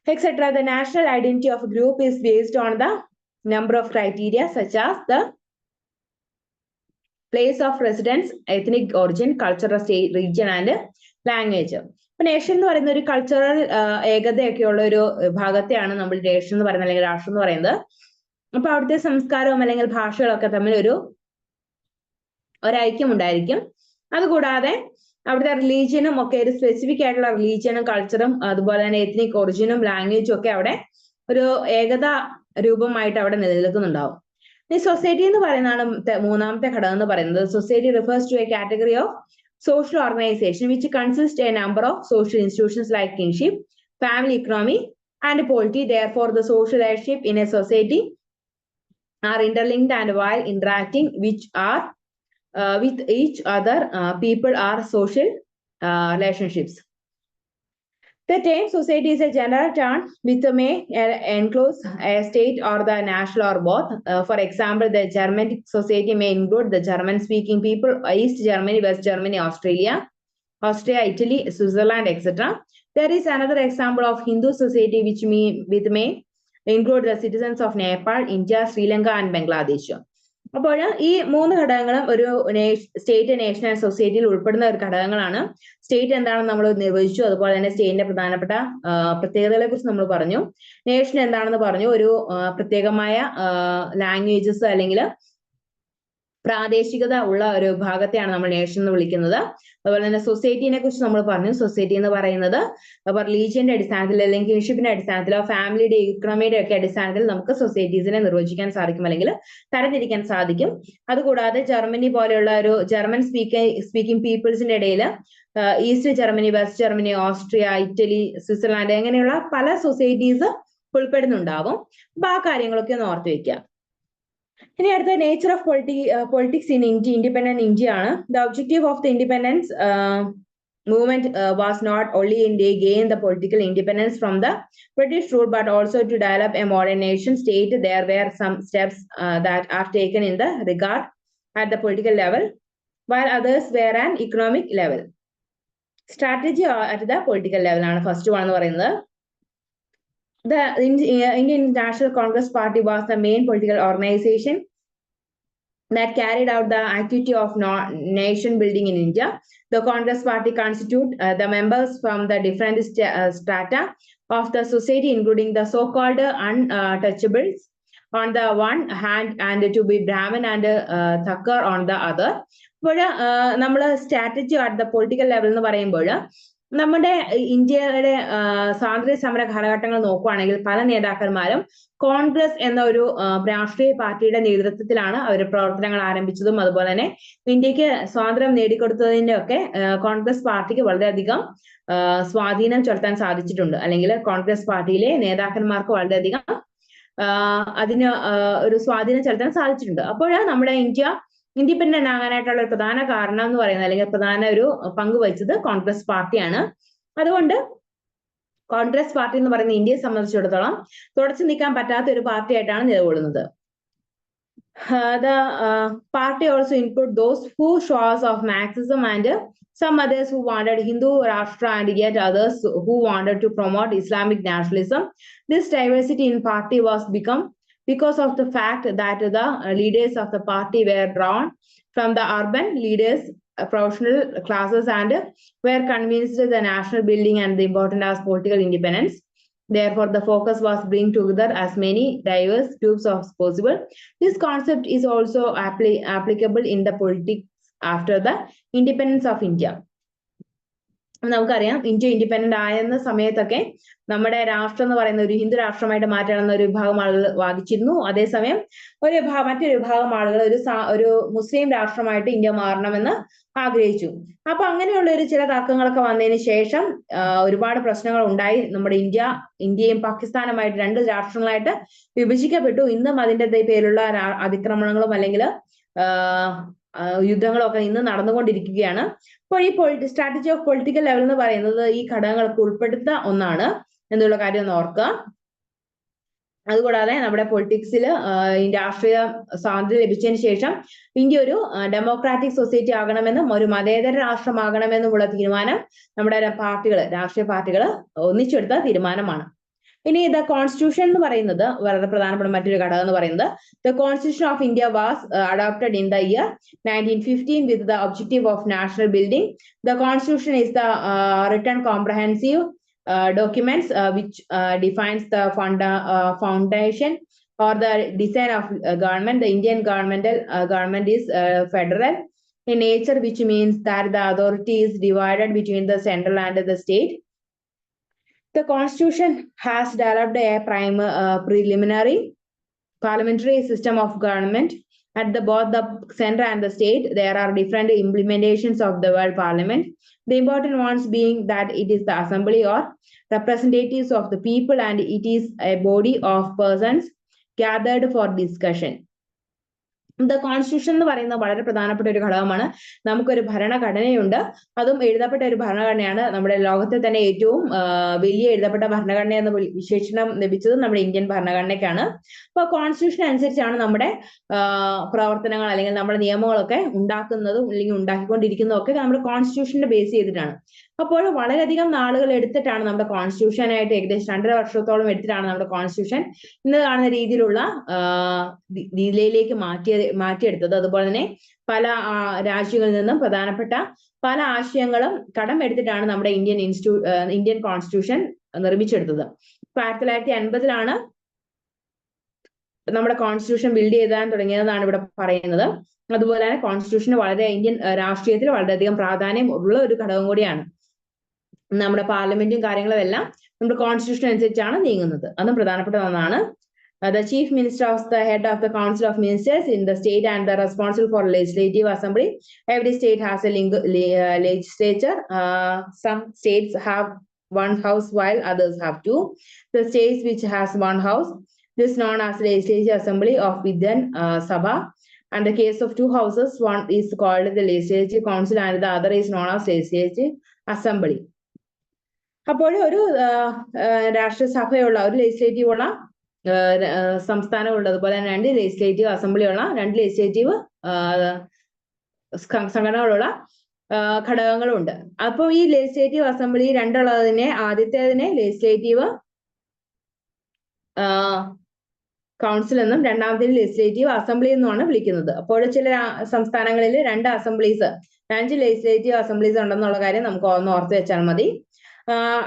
etc. The national identity of a group is based on the number of criteria such as the place of residence, ethnic origin, cultural state, region and language. അപ്പൊ നേഷൻ എന്ന് പറയുന്ന ഒരു കൾച്ചറൽ ഏകതയൊക്കെയുള്ള ഒരു ഭാഗത്തെയാണ് നമ്മൾ നേഷൻ എന്ന് പറയുന്നത് അല്ലെങ്കിൽ രാഷ്ട്രം എന്ന് പറയുന്നത്. അപ്പൊ അവിടുത്തെ സംസ്കാരവും അല്ലെങ്കിൽ ഭാഷകളൊക്കെ തമ്മിൽ ഒരു ഐക്യം ഉണ്ടായിരിക്കും. അതുകൂടാതെ അവിടുത്തെ റിലീജിയനും ഒക്കെ ഒരു സ്പെസിഫിക് ആയിട്ടുള്ള റിലീജിയനും കൾച്ചറും അതുപോലെ തന്നെ എത്നിക് ഒറിജിനും ലാംഗ്വേജും ഒക്കെ അവിടെ ഒരു ഏകത രൂപമായിട്ട് അവിടെ നിലനിൽക്കുന്നുണ്ടാവും. ഈ സൊസൈറ്റി എന്ന് പറയുന്നതാണ് മൂന്നാമത്തെ ഘടകം എന്ന് പറയുന്നത്. Society refers to a category of social organization which consists a number of social institutions like kinship, family, economy, and polity. Therefore, the social relationship in a society are interlinked, and while interacting with each other, people are social relationships. The term society is a general term which may enclose a state or the national or both. For example, the Germanic society may include the German-speaking people, East Germany, West Germany, Austria, Italy, Switzerland, etc. There is another example of Hindu society which may include the citizens of Nepal, India, Sri Lanka, and Bangladesh. അപ്പോൾ ഈ 3 ഘടകങ്ങളും ഒരു സ്റ്റേറ്റ്, നേഷൻ ആൻഡ് സൊസൈറ്റിയിൽ ഉൾപ്പെടുന്ന ഒരു ഘടകങ്ങളാണ്. സ്റ്റേറ്റ് എന്താണെന്ന് നമ്മൾ നിർവചിച്ചു. അതുപോലെ തന്നെ സ്റ്റേറ്റിന്റെ പ്രധാനപ്പെട്ട പ്രത്യേകതകളെ കുറിച്ച് നമ്മൾ പറഞ്ഞു. നേഷൻ എന്താണെന്ന് പറഞ്ഞു. ഒരു പ്രത്യേകമായ ലാംഗ്വേജസ് അല്ലെങ്കിൽ പ്രാദേശികത ഉള്ള ഒരു വിഭാഗത്തെയാണ് നമ്മൾ നേഷൻ എന്ന് വിളിക്കുന്നത്. അതുപോലെ തന്നെ സൊസൈറ്റിനെ കുറിച്ച് നമ്മൾ പറഞ്ഞു. സൊസൈറ്റി എന്ന് പറയുന്നത് റിലീജിയന്റെ അടിസ്ഥാനത്തിൽ അല്ലെങ്കിൽ കിൻഷിപ്പിന്റെ അടിസ്ഥാനത്തിലോ ഫാമിലിയുടെ ഇക്കണോമിയുടെ ഒക്കെ അടിസ്ഥാനത്തിൽ നമുക്ക് സൊസൈറ്റീസിനെ നിർവചിക്കാൻ സാധിക്കും, അല്ലെങ്കിൽ തരംതിരിക്കാൻ സാധിക്കും. അതുകൂടാതെ ജർമ്മനി പോലെയുള്ള ഒരു ജർമ്മൻ സ്പീക്കിംഗ് പീപ്പിൾസിന്റെ ഇടയിൽ east Germany, west Germany, Austria, Italy, Switzerland അങ്ങനെയുള്ള പല സൊസൈറ്റീസ് ഉൾപ്പെടുന്നുണ്ടാവും. അപ്പൊ ആ കാര്യങ്ങളൊക്കെ ഒന്ന് ഓർത്ത് വെക്കുക. ഇനി അടുത്ത nature of politics in India, independent India ആണ്. The objective of the independence movement was not only in they gain the political independence from the British rule, but also to develop a modern nation state. There were some steps that are taken in the regard at the political level, while others were an economic level. Strategy at the political level ആണ് ഫസ്റ്റ് വൺ എന്ന് പറയുന്നത്. The Indian National Congress Party was the main political organization that carried out the activity of nation building in India. The Congress Party constitute the members from the different strata of the society, including the so-called untouchables on the one hand and to be Brahmin and Thakkar on the other. അപ്പോൾ നമ്മൾ strategy at the political level എന്ന് പറയുമ്പോൾ നമ്മുടെ ഇന്ത്യയുടെ സ്വാതന്ത്ര്യ സമര കാലഘട്ടങ്ങൾ നോക്കുകയാണെങ്കിൽ പല നേതാക്കന്മാരും കോൺഗ്രസ് എന്ന ഒരു രാഷ്ട്രീയ പാർട്ടിയുടെ നേതൃത്വത്തിലാണ് അവർ പ്രവർത്തനങ്ങൾ ആരംഭിച്ചതും അതുപോലെ തന്നെ ഇന്ത്യക്ക് സ്വാതന്ത്ര്യം നേടിക്കൊടുത്തതിന്റെ ഒക്കെ കോൺഗ്രസ് പാർട്ടിക്ക് വളരെയധികം സ്വാധീനം ചെലുത്താൻ സാധിച്ചിട്ടുണ്ട്, അല്ലെങ്കിൽ കോൺഗ്രസ് പാർട്ടിയിലെ നേതാക്കന്മാർക്ക് വളരെയധികം അതിന് ഒരു സ്വാധീനം ചെലുത്താൻ സാധിച്ചിട്ടുണ്ട്. അപ്പോൾ നമ്മുടെ ഇന്ത്യ ഇൻഡിപെൻഡന്റ് ആകാനായിട്ടുള്ള ഒരു പ്രധാന കാരണം എന്ന് പറയുന്നത്, അല്ലെങ്കിൽ പ്രധാന ഒരു പങ്ക് വഹിച്ചത് കോൺഗ്രസ് പാർട്ടിയാണ്. അതുകൊണ്ട് കോൺഗ്രസ് പാർട്ടി എന്ന് പറയുന്ന ഇന്ത്യയെ സംബന്ധിച്ചിടത്തോളം തുടച്ചു നീക്കാൻ പറ്റാത്ത ഒരു പാർട്ടിയായിട്ടാണ് നിലകൊള്ളുന്നത്. The party also include those who shows of Marxism and some others who wanted Hindu Rashtra and yet others who wanted to promote Islamic nationalism. This diversity in party was become because of the fact that the leaders of the party were drawn from the urban leaders, professional classes, and were convinced the national building and the important as political independence. Therefore, the focus was bring together as many diverse groups as possible. This concept is also applicable in the politics after the independence of India. നമുക്കറിയാം, ഇന്ത്യ ഇൻഡിപെൻഡന്റ് ആയിരുന്ന സമയത്തൊക്കെ നമ്മുടെ രാഷ്ട്രം എന്ന് പറയുന്ന ഒരു ഹിന്ദു രാഷ്ട്രമായിട്ട് മാറ്റണമെന്ന് ഒരു വിഭാഗം ആളുകൾ വാദിച്ചിരുന്നു. അതേസമയം മറ്റൊരു വിഭാഗം ആളുകൾ ഒരു മുസ്ലിം രാഷ്ട്രമായിട്ട് ഇന്ത്യ മാറണമെന്ന് ആഗ്രഹിച്ചു. അപ്പൊ അങ്ങനെയുള്ള ഒരു ചില തർക്കങ്ങളൊക്കെ വന്നതിന് ശേഷം ഒരുപാട് പ്രശ്നങ്ങൾ ഉണ്ടായി. നമ്മുടെ ഇന്ത്യയും പാകിസ്ഥാനുമായിട്ട് രണ്ട് രാഷ്ട്രങ്ങളായിട്ട് വിഭജിക്കപ്പെട്ടു. ഇന്നും അതിന്റെ പേരിലുള്ള അതിക്രമണങ്ങളും അല്ലെങ്കിൽ യുദ്ധങ്ങളൊക്കെ ഇന്ന് നടന്നുകൊണ്ടിരിക്കുകയാണ്. അപ്പോൾ ഈ സ്ട്രാറ്റജി ഓഫ് പൊളിറ്റിക്കൽ ലെവൽ എന്ന് പറയുന്നത് ഈ ഘടകങ്ങൾക്ക് ഉൾപ്പെടുത്ത ഒന്നാണ് എന്നുള്ള കാര്യം ഒന്ന് ഓർക്കുക. അതുകൂടാതെ നമ്മുടെ പൊളിറ്റിക്സിൽ രാഷ്ട്രീയ സ്വാതന്ത്ര്യം ലഭിച്ചതിന് ശേഷം ഇന്ത്യ ഒരു ഡെമോക്രാറ്റിക് സൊസൈറ്റി ആകണമെന്നും ഒരു മതേതര രാഷ്ട്രമാകണമെന്നുമുള്ള തീരുമാനം നമ്മുടെ രാഷ്ട്രീയ പാർട്ടികൾ ഒന്നിച്ചെടുത്ത തീരുമാനമാണ്. ഇനി ദ കോൺസ്റ്റിറ്റ്യൂഷൻ എന്ന് പറയുന്നത് വളരെ പ്രധാനപ്പെട്ട മറ്റൊരു ഘടകം എന്ന് പറയുന്നത് the constitution of India was adopted in the year 1915 with the objective of national building. The constitution is the written comprehensive documents which defines the foundation or the design of government. The Indian government is federal in nature, which means that the authority is divided between the central and the state. The constitution has developed a preliminary parliamentary system of government At both the center and the state, there are different implementations of the world parliament. The important ones being that it is the assembly or representatives of the people, and it is a body of persons gathered for discussion. The constitution എന്ന് പറയുന്നത് വളരെ പ്രധാനപ്പെട്ട ഒരു ഘടകമാണ്. നമുക്കൊരു ഭരണഘടനയുണ്ട്, അതും എഴുതപ്പെട്ട ഒരു ഭരണഘടനയാണ്. നമ്മുടെ ലോകത്തെ തന്നെ ഏറ്റവും വലിയ എഴുതപ്പെട്ട ഭരണഘടന എന്ന വിശേഷണം ലഭിച്ചത് നമ്മുടെ ഇന്ത്യൻ ഭരണഘടനയ്ക്കാണ്. അപ്പൊ കോൺസ്റ്റിറ്റ്യൂഷൻ അനുസരിച്ചാണ് നമ്മുടെ പ്രവർത്തനങ്ങൾ അല്ലെങ്കിൽ നമ്മുടെ നിയമങ്ങളൊക്കെ ഉണ്ടാക്കുന്നതും അല്ലെങ്കിൽ ഉണ്ടാക്കിക്കൊണ്ടിരിക്കുന്നതും ഒക്കെ നമ്മുടെ കോൺസ്റ്റിറ്റ്യൂഷന്റെ ബേസ് ചെയ്തിട്ടാണ്. അപ്പോൾ വളരെയധികം നാളുകൾ എടുത്തിട്ടാണ് നമ്മുടെ കോൺസ്റ്റിറ്റ്യൂഷനായിട്ട് ഏകദേശം 2.5 വർഷത്തോളം എടുത്തിട്ടാണ് നമ്മുടെ കോൺസ്റ്റിറ്റ്യൂഷൻ ഇന്ന് കാണുന്ന രീതിയിലുള്ള രീതിയിലേക്ക് മാറ്റിയെടുത്തത്. അതുപോലെ തന്നെ പല രാജ്യങ്ങളിൽ നിന്നും പ്രധാനപ്പെട്ട പല ആശയങ്ങളും കടമെടുത്തിട്ടാണ് നമ്മുടെ ഇന്ത്യൻ കോൺസ്റ്റിറ്റ്യൂഷൻ നിർമ്മിച്ചെടുത്തത്. 1950 നമ്മുടെ കോൺസ്റ്റിറ്റ്യൂഷൻ ബിൽഡ് ചെയ്താൻ തുടങ്ങിയതെന്നാണ് ഇവിടെ പറയുന്നത്. അതുപോലെ തന്നെ കോൺസ്റ്റിറ്റ്യൂഷന് വളരെ ഇന്ത്യൻ രാഷ്ട്രീയത്തിൽ വളരെയധികം പ്രാധാന്യം ഉള്ള ഒരു ഘടകം കൂടിയാണ്. നമ്മുടെ പാർലമെന്റും കാര്യങ്ങളും എല്ലാം നമ്മുടെ കോൺസ്റ്റിറ്റ്യൂഷൻ അനുസരിച്ചാണ് നീങ്ങുന്നത്. അതും പ്രധാനപ്പെട്ട ഒന്നാണ്. The chief minister is the head of the council of ministers in the state and the responsible for legislative assembly. Every state has a legislature. Some states have one house while others have two. The states which has one house, this is known as legislative assembly of Vidyan Sabha. And the case of two houses, one is called the legislative council and the other is known as legislative assembly. അപ്പോൾ ഒരു രാഷ്ട്രസഭയുള്ള ഒരു ലെജിസ്ലേറ്റീവ് ഉള്ള സംസ്ഥാനമുണ്ട്, അതുപോലെ തന്നെ 2 ലെജിസ്ലേറ്റീവ് അസംബ്ലി ഉള്ള 2 ലെജിസ്ലേറ്റീവ് സംഘടനകളുള്ള ഘടകങ്ങളുണ്ട്. അപ്പോൾ ഈ ലെജിസ്ലേറ്റീവ് അസംബ്ലി രണ്ടുള്ളതിനെ ആദ്യത്തേതിനെ ലെജിസ്ലേറ്റീവ് കൗൺസിൽ എന്നും രണ്ടാമത്തേതിന് ലെജിസ്ലേറ്റീവ് അസംബ്ലി എന്നുമാണ് വിളിക്കുന്നത്. അപ്പോൾ ചില സംസ്ഥാനങ്ങളിൽ 2 അസംബ്ലീസ് 5 ലെജിസ്ലേറ്റീവ് അസംബ്ലീസ് ഉണ്ടെന്നുള്ള കാര്യം നമുക്ക് ഒന്ന് ഓർത്ത് വെച്ചാൽ മതി.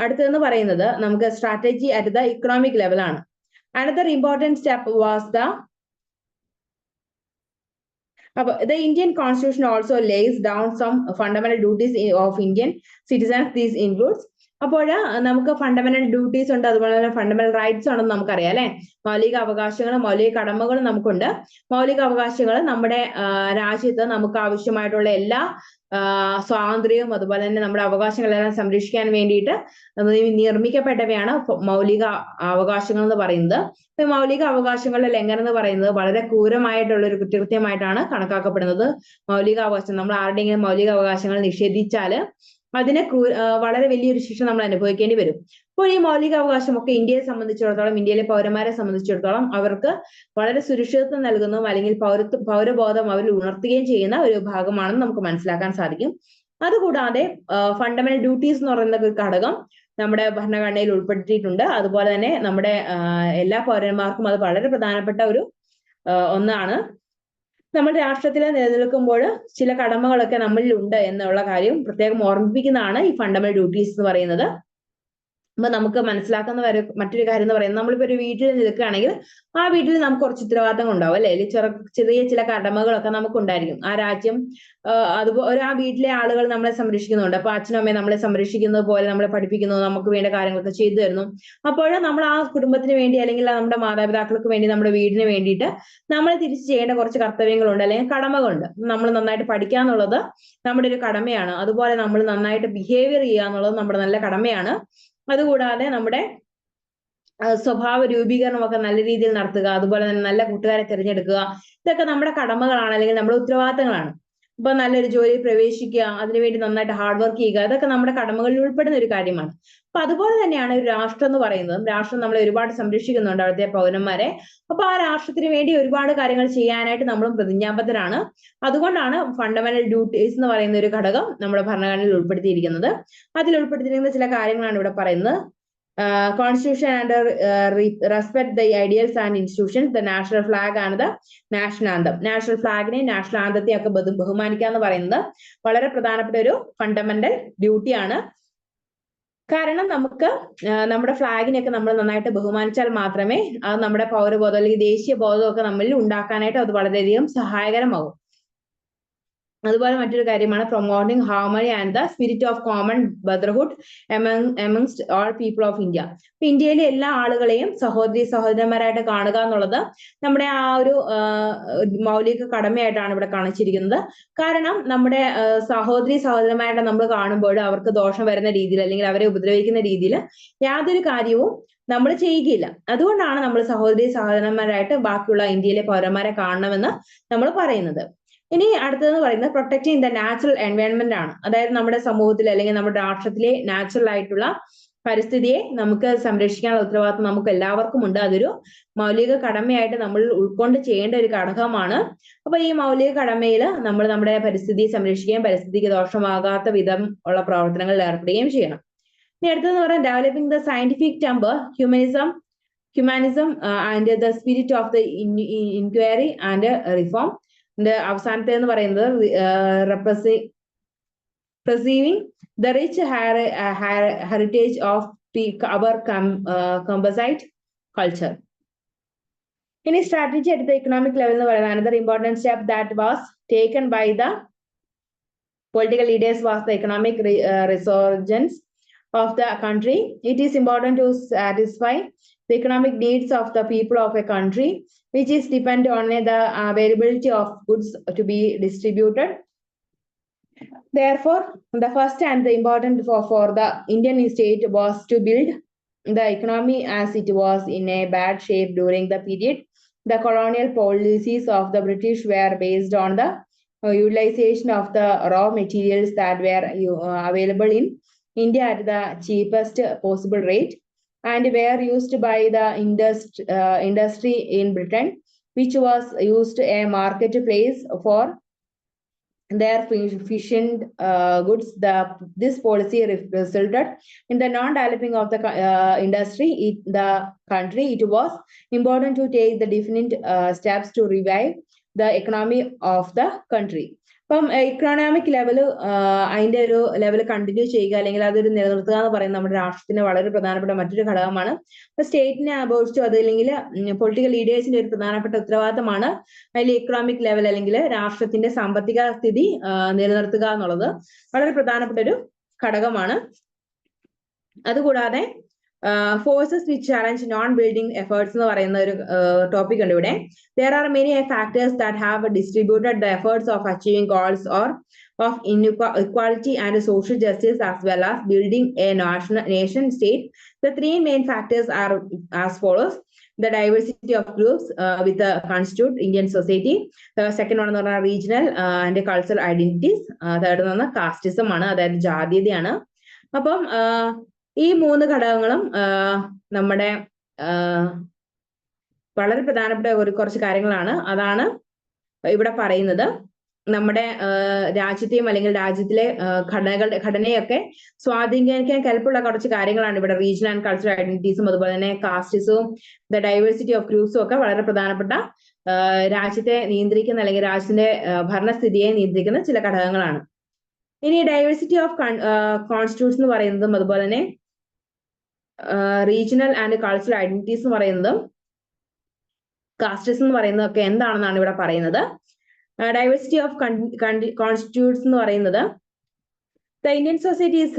അടുത്തതെന്ന് പറയുന്നത് നമുക്ക് strategy at the economic level ആണ്. Another important step was the Indian Constitution also lays down some fundamental duties of Indian citizens. These includes, അപ്പോൾ നമുക്ക് ഫണ്ടമെന്റൽ ഡ്യൂട്ടീസ് ഉണ്ട്, അതുപോലെ തന്നെ ഫണ്ടമെന്റൽ റൈറ്റ്സ് ഉണ്ടെന്ന് നമുക്കറിയാം അല്ലെ. മൗലിക അവകാശങ്ങളും മൗലിക കടമകളും നമുക്കുണ്ട്. മൗലിക അവകാശങ്ങൾ നമ്മുടെ രാജ്യത്ത് നമുക്ക് ആവശ്യമായിട്ടുള്ള എല്ലാ സ്വാതന്ത്ര്യവും അതുപോലെ തന്നെ നമ്മുടെ അവകാശങ്ങളെല്ലാം സംരക്ഷിക്കാൻ വേണ്ടിയിട്ട് നിർമ്മിക്കപ്പെട്ടവയാണ് മൗലിക അവകാശങ്ങൾ എന്ന് പറയുന്നത്. ഇപ്പൊ മൗലിക അവകാശങ്ങളുടെ ലംഘനം എന്ന് പറയുന്നത് വളരെ ക്രൂരമായിട്ടുള്ള ഒരു കുറ്റകൃത്യമായിട്ടാണ് കണക്കാക്കപ്പെടുന്നത്. മൗലിക അവകാശം നമ്മൾ ആരുടെയെങ്കിലും മൗലിക അവകാശങ്ങൾ നിഷേധിച്ചാൽ അതിന് വളരെ വലിയൊരു ശിക്ഷ നമ്മൾ അനുഭവിക്കേണ്ടി വരും. അപ്പോൾ ഈ മൗലിക അവകാശമൊക്കെ ഇന്ത്യയെ സംബന്ധിച്ചിടത്തോളം, ഇന്ത്യയിലെ പൗരന്മാരെ സംബന്ധിച്ചിടത്തോളം അവർക്ക് വളരെ സുരക്ഷിതത്വം നൽകുന്നതും അല്ലെങ്കിൽ പൗരബോധം അവരിൽ ഉണർത്തുകയും ചെയ്യുന്ന ഒരു ഭാഗമാണെന്ന് നമുക്ക് മനസ്സിലാക്കാൻ സാധിക്കും. അതുകൂടാതെ ഫണ്ടമെന്റൽ ഡ്യൂട്ടീസ് എന്ന് പറയുന്ന ഒരു ഘടകം നമ്മുടെ ഭരണഘടനയിൽ ഉൾപ്പെടുത്തിയിട്ടുണ്ട്. അതുപോലെ തന്നെ നമ്മുടെ എല്ലാ പൗരന്മാർക്കും അത് വളരെ പ്രധാനപ്പെട്ട ഒരു ഒന്നാണ്. നമ്മൾ രാഷ്ട്രത്തിൽ നിലനിൽക്കുമ്പോൾ ചില കടമകളൊക്കെ നമ്മളിൽ ഉണ്ട് എന്നുള്ള കാര്യം പ്രത്യേകം ഓർമ്മിപ്പിക്കുന്നതാണ് ഈ ഫണ്ടമെന്റൽ ഡ്യൂട്ടീസ് എന്ന് പറയുന്നത്. അപ്പൊ നമുക്ക് മനസ്സിലാക്കുന്ന മറ്റൊരു കാര്യം എന്ന് പറയുന്നത്, നമ്മളിപ്പോ ഒരു വീട്ടിൽ നിൽക്കുകയാണെങ്കിൽ ആ വീട്ടിൽ നമുക്ക് കുറച്ച് ഉത്തരവാദിത്തങ്ങൾ ഉണ്ടാവും അല്ലെ, ചെറിയ ചില കടമകളൊക്കെ നമുക്ക് ഉണ്ടായിരിക്കും. ആ രാജ്യം അതുപോലെ ആ വീട്ടിലെ ആളുകൾ നമ്മളെ സംരക്ഷിക്കുന്നുണ്ട്. അപ്പൊ അച്ഛനും അമ്മയും നമ്മളെ സംരക്ഷിക്കുന്നത് പോലെ നമ്മളെ പഠിപ്പിക്കുന്നു, നമുക്ക് വേണ്ട കാര്യങ്ങളൊക്കെ ചെയ്തു തരുന്നു. അപ്പോൾ നമ്മൾ ആ കുടുംബത്തിന് വേണ്ടി അല്ലെങ്കിൽ നമ്മുടെ മാതാപിതാക്കൾക്ക് വേണ്ടി നമ്മുടെ വീടിന് വേണ്ടിയിട്ട് നമ്മൾ തിരിച്ചു ചെയ്യേണ്ട കുറച്ച് കർത്തവ്യങ്ങളുണ്ട് അല്ലെങ്കിൽ കടമകളുണ്ട്. നമ്മൾ നന്നായിട്ട് പഠിക്കുക എന്നുള്ളത് നമ്മുടെ ഒരു കടമയാണ്. അതുപോലെ നമ്മൾ നന്നായിട്ട് ബിഹേവിയർ ചെയ്യുക എന്നുള്ളത് നമ്മുടെ നല്ല കടമയാണ്. അതുകൂടാതെ നമ്മുടെ സ്വഭാവ രൂപീകരണമൊക്കെ നല്ല രീതിയിൽ നടത്തുക, അതുപോലെ തന്നെ നല്ല കൂട്ടുകാരെ തിരഞ്ഞെടുക്കുക, ഇതൊക്കെ നമ്മുടെ കടമകളാണ് അല്ലെങ്കിൽ നമ്മുടെ ഉത്തരവാദിത്തങ്ങളാണ്. ഇപ്പൊ നല്ലൊരു ജോലിയിൽ പ്രവേശിക്കുക, അതിനുവേണ്ടി നന്നായിട്ട് ഹാർഡ് വർക്ക് ചെയ്യുക, അതൊക്കെ നമ്മുടെ കടമകളിൽ ഉൾപ്പെടുന്ന ഒരു കാര്യമാണ്. അപ്പൊ അതുപോലെ തന്നെയാണ് ഒരു രാഷ്ട്രം എന്ന് പറയുന്നത്. രാഷ്ട്രം നമ്മളെ ഒരുപാട് സംരക്ഷിക്കുന്നുണ്ട്, അവിടുത്തെ പൗരന്മാരെ. അപ്പൊ ആ രാഷ്ട്രത്തിന് വേണ്ടി ഒരുപാട് കാര്യങ്ങൾ ചെയ്യാനായിട്ട് നമ്മളും പ്രതിജ്ഞാബദ്ധരാണ്. അതുകൊണ്ടാണ് ഫണ്ടമെന്റൽ ഡ്യൂട്ടീസ് എന്ന് പറയുന്ന ഒരു ഘടകം നമ്മുടെ ഭരണഘടനയിൽ ഉൾപ്പെടുത്തിയിരിക്കുന്നത്. അതിൽ ഉൾപ്പെടുത്തിയിരിക്കുന്ന ചില കാര്യങ്ങളാണ് ഇവിടെ പറയുന്നത്. Constitution and respect the ideals and institutions, the national flag and the national anthem. National ഫ്ലാഗിനെ നാഷണൽ ആന്തത്തെ ഒക്കെ ബഹുമാനിക്കുക എന്ന് പറയുന്നത് വളരെ പ്രധാനപ്പെട്ട ഒരു ഫണ്ടമെന്റൽ ഡ്യൂട്ടിയാണ്. കാരണം നമുക്ക് നമ്മുടെ ഫ്ലാഗിനെയൊക്കെ നമ്മൾ നന്നായിട്ട് ബഹുമാനിച്ചാൽ മാത്രമേ അത് നമ്മുടെ പൗരബോധം അല്ലെങ്കിൽ ദേശീയ ബോധമൊക്കെ നമ്മളിൽ ഉണ്ടാക്കാനായിട്ട് അത് വളരെയധികം സഹായകരമാകും. അതുപോലെ മറ്റൊരു കാര്യമാണ് promoting harmony and the spirit of common brotherhood amongst all people of India. അപ്പൊ ഇന്ത്യയിലെ എല്ലാ ആളുകളെയും സഹോദരന്മാരായിട്ട് കാണുക എന്നുള്ളത് നമ്മുടെ ആ ഒരു മൗലിക കടമയായിട്ടാണ് ഇവിടെ കാണിച്ചിരിക്കുന്നത്. കാരണം നമ്മുടെ സഹോദരന്മാരായിട്ട് നമ്മൾ കാണുമ്പോൾ അവർക്ക് ദോഷം വരുന്ന രീതിയിൽ അല്ലെങ്കിൽ അവരെ ഉപദ്രവിക്കുന്ന രീതിയിൽ യാതൊരു കാര്യവും നമ്മൾ ചെയ്യുകയില്ല. അതുകൊണ്ടാണ് നമ്മൾ സഹോദരന്മാരായിട്ട് ബാക്കിയുള്ള ഇന്ത്യയിലെ പൗരന്മാരെ കാണണമെന്ന് നമ്മൾ പറയുന്നത്. ഇനി അടുത്തതെന്ന് പറയുന്നത് പ്രൊട്ടക്ടിങ് ദ നാച്ചുറൽ എൻവയോൺമെന്റ് ആണ്. അതായത് നമ്മുടെ സമൂഹത്തിൽ അല്ലെങ്കിൽ നമ്മുടെ രാഷ്ട്രത്തിലെ നാച്ചുറൽ ആയിട്ടുള്ള പരിസ്ഥിതിയെ നമുക്ക് സംരക്ഷിക്കാനുള്ള ഉത്തരവാദിത്വം നമുക്ക് എല്ലാവർക്കും ഉണ്ട്. അതൊരു മൗലിക കടമയായിട്ട് നമ്മൾ ഉൾക്കൊണ്ട് ചെയ്യേണ്ട ഒരു ഘടകമാണ്. അപ്പൊ ഈ മൗലിക കടമയിൽ നമ്മൾ നമ്മുടെ പരിസ്ഥിതിയെ സംരക്ഷിക്കുകയും പരിസ്ഥിതിക്ക് ദോഷമാകാത്ത വിധം ഉള്ള പ്രവർത്തനങ്ങളിൽ ഏർപ്പെടുകയും ചെയ്യണം. ഇനി അടുത്തതെന്ന് പറയാൻ developing the scientific temper, humanism and the spirit of the inquiry and reform. അവസാനത്തെ എന്ന് പറയുന്നത് perceiving the rich heritage of our composite culture. In a strategy at the economic level, another important step that was taken by the political leaders was the economic resurgence of the country. It is important to satisfy the economic needs of the people of a country, which is depend on the availability of goods to be distributed. Therefore, the first and the important for the Indian state was to build the economy as it was in a bad shape during the period. The colonial policies of the British were based on the utilization of the raw materials that were available in India at the cheapest possible rate, and were used by the industry in Britain, which was used a marketplace for their efficient goods. This policy resulted in the non-developing of the industry in the country. It was important to take the definite steps to revive the economy of the country. അപ്പം ഇക്കണോമിക് ലെവല് അതിന്റെ ഒരു ലെവൽ കണ്ടിന്യൂ ചെയ്യുക അല്ലെങ്കിൽ അതൊരു നിലനിർത്തുക എന്ന് പറയുന്നത് നമ്മുടെ രാഷ്ട്രത്തിന് വളരെ പ്രധാനപ്പെട്ട മറ്റൊരു ഘടകമാണ്. അപ്പൊ സ്റ്റേറ്റിനെ അപേക്ഷിച്ചു അത് അല്ലെങ്കിൽ പൊളിറ്റിക്കൽ ലീഡേഴ്സിന്റെ ഒരു പ്രധാനപ്പെട്ട ഉത്തരവാദിത്തമാണ് അതിൽ ഇക്കണോമിക് ലെവൽ അല്ലെങ്കിൽ രാഷ്ട്രത്തിന്റെ സാമ്പത്തിക സ്ഥിതി നിലനിർത്തുക എന്നുള്ളത് വളരെ പ്രധാനപ്പെട്ട ഒരു ഘടകമാണ്. അതുകൂടാതെ forces which challenge non building efforts എന്ന് പറയുന്ന ഒരു ടോപ്പിക് ഉണ്ട് ഇവിടെ. There are many factors that have distributed the efforts of achieving goals or of inequality and social justice as well as building a nation state. The three main factors are as follows: the diversity of groups with the constitute Indian society. The second one എന്ന് പറഞ്ഞാൽ regional and cultural identities. Third എന്ന് പറഞ്ഞാൽ casteism ആണ്, അതായത് ജാതീയതയാണ്. അപ്പം ഈ മൂന്ന് ഘടകങ്ങളും നമ്മുടെ വളരെ പ്രധാനപ്പെട്ട കുറച്ച് കാര്യങ്ങളാണ്. അതാണ് ഇവിടെ പറയുന്നത്. നമ്മുടെ രാജ്യത്തെയും അല്ലെങ്കിൽ രാജ്യത്തിലെ ഘടനയൊക്കെ സ്വാധീനിക്കാൻ കെൽപ്പുള്ള കുറച്ച് കാര്യങ്ങളാണ് ഇവിടെ. റീജിയണൽ ആൻഡ് കൾച്ചറൽ ഐഡന്റിറ്റീസും അതുപോലെ തന്നെ കാസ്റ്റിസവും ദ ഡൈവേഴ്സിറ്റി ഓഫ് ഗ്രൂപ്പ്സും ഒക്കെ വളരെ പ്രധാനപ്പെട്ട രാജ്യത്തെ നിയന്ത്രിക്കുന്ന അല്ലെങ്കിൽ രാജ്യത്തിന്റെ ഭരണസ്ഥിതിയെ നിയന്ത്രിക്കുന്ന ചില ഘടകങ്ങളാണ്. ഇനി ഡൈവേഴ്സിറ്റി ഓഫ് കോൺസ്റ്റിറ്റ്യൂഷൻ എന്ന് പറയുന്നതും അതുപോലെ തന്നെ റീജിയണൽ ആൻഡ് കൾച്ചറൽ ഐഡന്റിറ്റീസ് എന്ന് പറയുന്നതും കാസ്റ്റിസം എന്ന് പറയുന്നതൊക്കെ എന്താണെന്നാണ് ഇവിടെ പറയുന്നത്. ഡൈവേഴ്സിറ്റി ഓഫ് കോൺസ്റ്റിറ്റ്യൂട്ട്സ് എന്ന് പറയുന്നത് the Indian society is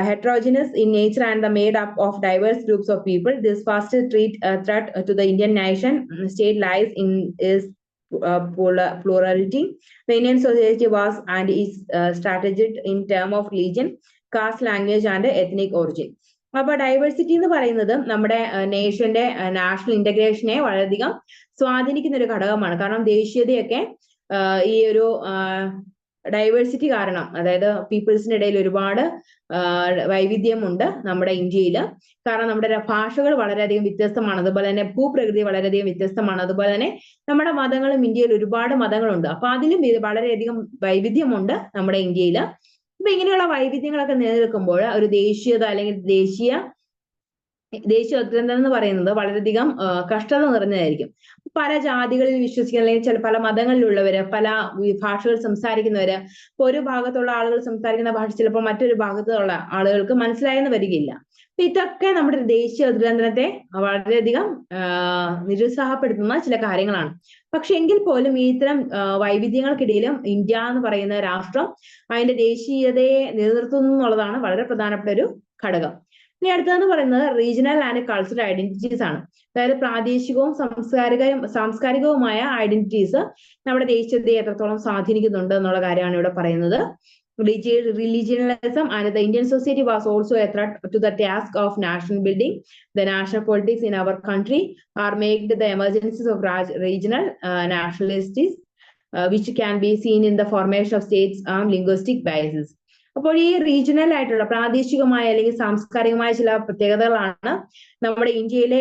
heterogeneous in nature and made up of diverse groups of people. This first threat to the Indian nation state lies in its plurality. The Indian society was and is strategic in terms of religion, caste, language and ethnic origin. അപ്പൊ ഡൈവേഴ്സിറ്റി എന്ന് പറയുന്നത് നമ്മുടെ നേഷന്റെ നാഷണൽ ഇന്റഗ്രേഷനെ വളരെയധികം സ്വാധീനിക്കുന്ന ഒരു ഘടകമാണ്. കാരണം ദേശീയതയൊക്കെ ഈ ഒരു ഡൈവേഴ്സിറ്റി കാരണം, അതായത് പീപ്പിൾസിന്റെ ഇടയിൽ ഒരുപാട് വൈവിധ്യമുണ്ട് നമ്മുടെ ഇന്ത്യയിൽ. കാരണം നമ്മുടെ ഭാഷകൾ വളരെയധികം വ്യത്യസ്തമാണ്, അതുപോലെ തന്നെ ഭൂപ്രകൃതി വളരെയധികം വ്യത്യസ്തമാണ്, അതുപോലെ തന്നെ നമ്മുടെ മതങ്ങളും ഇന്ത്യയിൽ ഒരുപാട് മതങ്ങളുണ്ട്. അപ്പൊ അതിലും വളരെയധികം വൈവിധ്യമുണ്ട് നമ്മുടെ ഇന്ത്യയിൽ. അപ്പൊ ഇങ്ങനെയുള്ള വൈവിധ്യങ്ങളൊക്കെ നിലനിൽക്കുമ്പോൾ ഒരു ദേശീയത അല്ലെങ്കിൽ ദേശീയ ദേശീയോദ്ഗ്രഥനം എന്ന് പറയുന്നത് വളരെയധികം കഷ്ടത നിറഞ്ഞതായിരിക്കും. പല ജാതികളിൽ വിശ്വസിക്കുന്ന അല്ലെങ്കിൽ പല മതങ്ങളിലുള്ളവര്, പല ഭാഷകൾ സംസാരിക്കുന്നവര്, ഇപ്പൊ ഒരു ഭാഗത്തുള്ള ആളുകൾ സംസാരിക്കുന്ന ഭാഷ ചിലപ്പോൾ മറ്റൊരു ഭാഗത്തുള്ള ആളുകൾക്ക് മനസ്സിലായെന്ന് വരികയില്ല. അപ്പൊ ഇതൊക്കെ നമ്മുടെ ദേശീയോദ്ഗ്രഥനത്തെ വളരെയധികം നിരുത്സാഹപ്പെടുത്തുന്ന ചില കാര്യങ്ങളാണ്. പക്ഷെ എങ്കിൽ പോലും ഇത്തരം വൈവിധ്യങ്ങൾക്കിടയിലും ഇന്ത്യ എന്ന് പറയുന്ന രാഷ്ട്രം അതിന്റെ ദേശീയതയെ നിലനിർത്തുന്നു എന്നുള്ളതാണ് വളരെ പ്രധാനപ്പെട്ട ഒരു ഘടകം. ഇനി അടുത്തതെന്ന് പറയുന്നത് റീജിയണൽ ആൻഡ് കൾച്ചറൽ ഐഡന്റിറ്റീസ് ആണ്. അതായത് പ്രാദേശികവും സാംസ്കാരികവുമായ ഐഡന്റിറ്റീസ് നമ്മുടെ ദേശീയതയെ എത്രത്തോളം സ്വാധീനിക്കുന്നുണ്ട് എന്നുള്ള കാര്യമാണ് ഇവിടെ പറയുന്നത്. Regionalism and the Indian society was also a threat to the task of nation building. The national politics in our country are made the emergencies of regional nationalities, which can be seen in the formation of states on linguistic basis. അപ്പോൾ ഈ റീജിയണൽ ആയിട്ടുള്ള പ്രാദേശികമായ അല്ലെങ്കിൽ സാംസ്കാരികമായ ചില പ്രത്യേകതകളാണ് നമ്മുടെ ഇന്ത്യയിലെ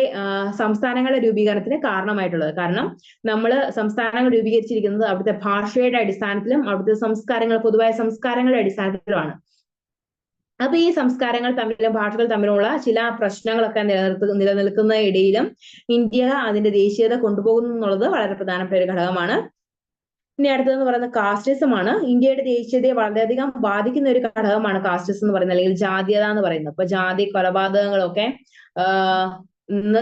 സംസ്ഥാനങ്ങളുടെ രൂപീകരണത്തിന് കാരണമായിട്ടുള്ളത്. കാരണം നമ്മൾ സംസ്ഥാനങ്ങൾ രൂപീകരിച്ചിരിക്കുന്നത് അവിടുത്തെ ഭാഷയുടെ അടിസ്ഥാനത്തിലും അവിടുത്തെ സംസ്കാരങ്ങൾ, പൊതുവായ സംസ്കാരങ്ങളുടെ അടിസ്ഥാനത്തിലുമാണ്. അപ്പൊ ഈ സംസ്കാരങ്ങൾ തമ്മിലും ഭാഷകൾ തമ്മിലുള്ള ചില പ്രശ്നങ്ങളൊക്കെ നിലനിൽക്കുന്ന ഇടയിലും ഇന്ത്യ അതിന്റെ ദേശീയത കൊണ്ടുപോകുന്നു എന്നുള്ളത് വളരെ പ്രധാനപ്പെട്ട ഒരു ഘടകമാണ്. ഇനി അടുത്തതെന്ന് പറയുന്നത് കാസ്റ്റിസം ആണ്. ഇന്ത്യയുടെ ദേശീയതയെ വളരെയധികം ബാധിക്കുന്ന ഒരു ഘടകമാണ് കാസ്റ്റിസം എന്ന് പറയുന്നത്, അല്ലെങ്കിൽ ജാതീയത എന്ന് പറയുന്നത്. ഇപ്പൊ ജാതി കൊലപാതകങ്ങളൊക്കെ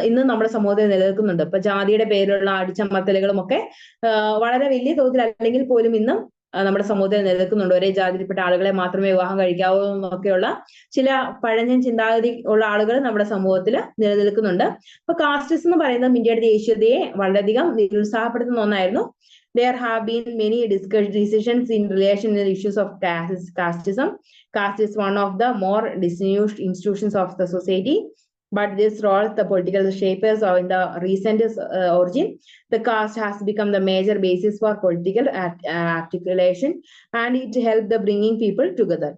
ഇന്ന് നമ്മുടെ സമൂഹത്തിൽ നിലനിൽക്കുന്നുണ്ട്. ഇപ്പൊ ജാതിയുടെ പേരിലുള്ള അടിച്ചമർത്തലുകളും ഒക്കെ വളരെ വലിയ തോതിൽ അല്ലെങ്കിൽ പോലും ഇന്നും നമ്മുടെ സമൂഹത്തിൽ നിലനിൽക്കുന്നുണ്ട്. ഒരേ ജാതിയിൽപ്പെട്ട ആളുകളെ മാത്രമേ വിവാഹം കഴിക്കാവൂ എന്നൊക്കെയുള്ള ചില പഴഞ്ഞൻ ചിന്താഗതി ഉള്ള ആളുകൾ നമ്മുടെ സമൂഹത്തിൽ നിലനിൽക്കുന്നുണ്ട്. അപ്പൊ കാസ്റ്റിസം എന്ന് പറയുന്നത് ഇന്ത്യയുടെ ദേശീയതയെ വളരെയധികം നിരുത്സാഹപ്പെടുത്തുന്ന ഒന്നായിരുന്നു. There have been many decisions in relation to the issues of casteism. Caste is one of the more distinguished institutions of the society, but this role the political shapers are in the recent origin. The caste has become the major basis for political articulation, and it helped the bringing people together.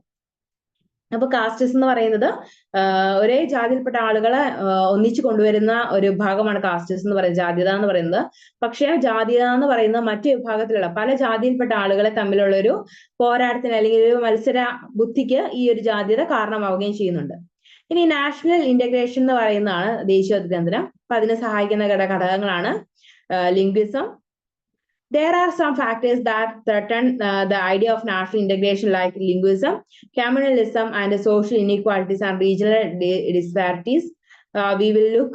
അപ്പൊ കാസ്റ്റിസം എന്ന് പറയുന്നത് ഒരേ ജാതിയിൽപ്പെട്ട ആളുകളെ ഒന്നിച്ചു കൊണ്ടുവരുന്ന ഒരു വിഭാഗമാണ് കാസ്റ്റിസം എന്ന് പറയുന്നത്, ജാതീയത എന്ന് പറയുന്നത്. പക്ഷേ ജാതീയത എന്ന് പറയുന്നത് മറ്റു വിഭാഗത്തിലുള്ള പല ജാതിയിൽപ്പെട്ട ആളുകളെ തമ്മിലുള്ള ഒരു പോരാട്ടത്തിന് അല്ലെങ്കിൽ ഒരു മത്സര ബുദ്ധിക്ക് ഈ ഒരു ജാതീയത കാരണമാവുകയും ചെയ്യുന്നുണ്ട്. ഇനി നാഷണൽ ഇന്റഗ്രേഷൻ എന്ന് പറയുന്നതാണ് ദേശീയോദ്ഗ്രഥനം. അപ്പൊ അതിനെ സഹായിക്കുന്ന ഘടകങ്ങളാണ് ലിംഗ്വിസം. There are some factors that threaten the idea of national integration, like linguism, communalism, and social inequalities and regional disparities. We will look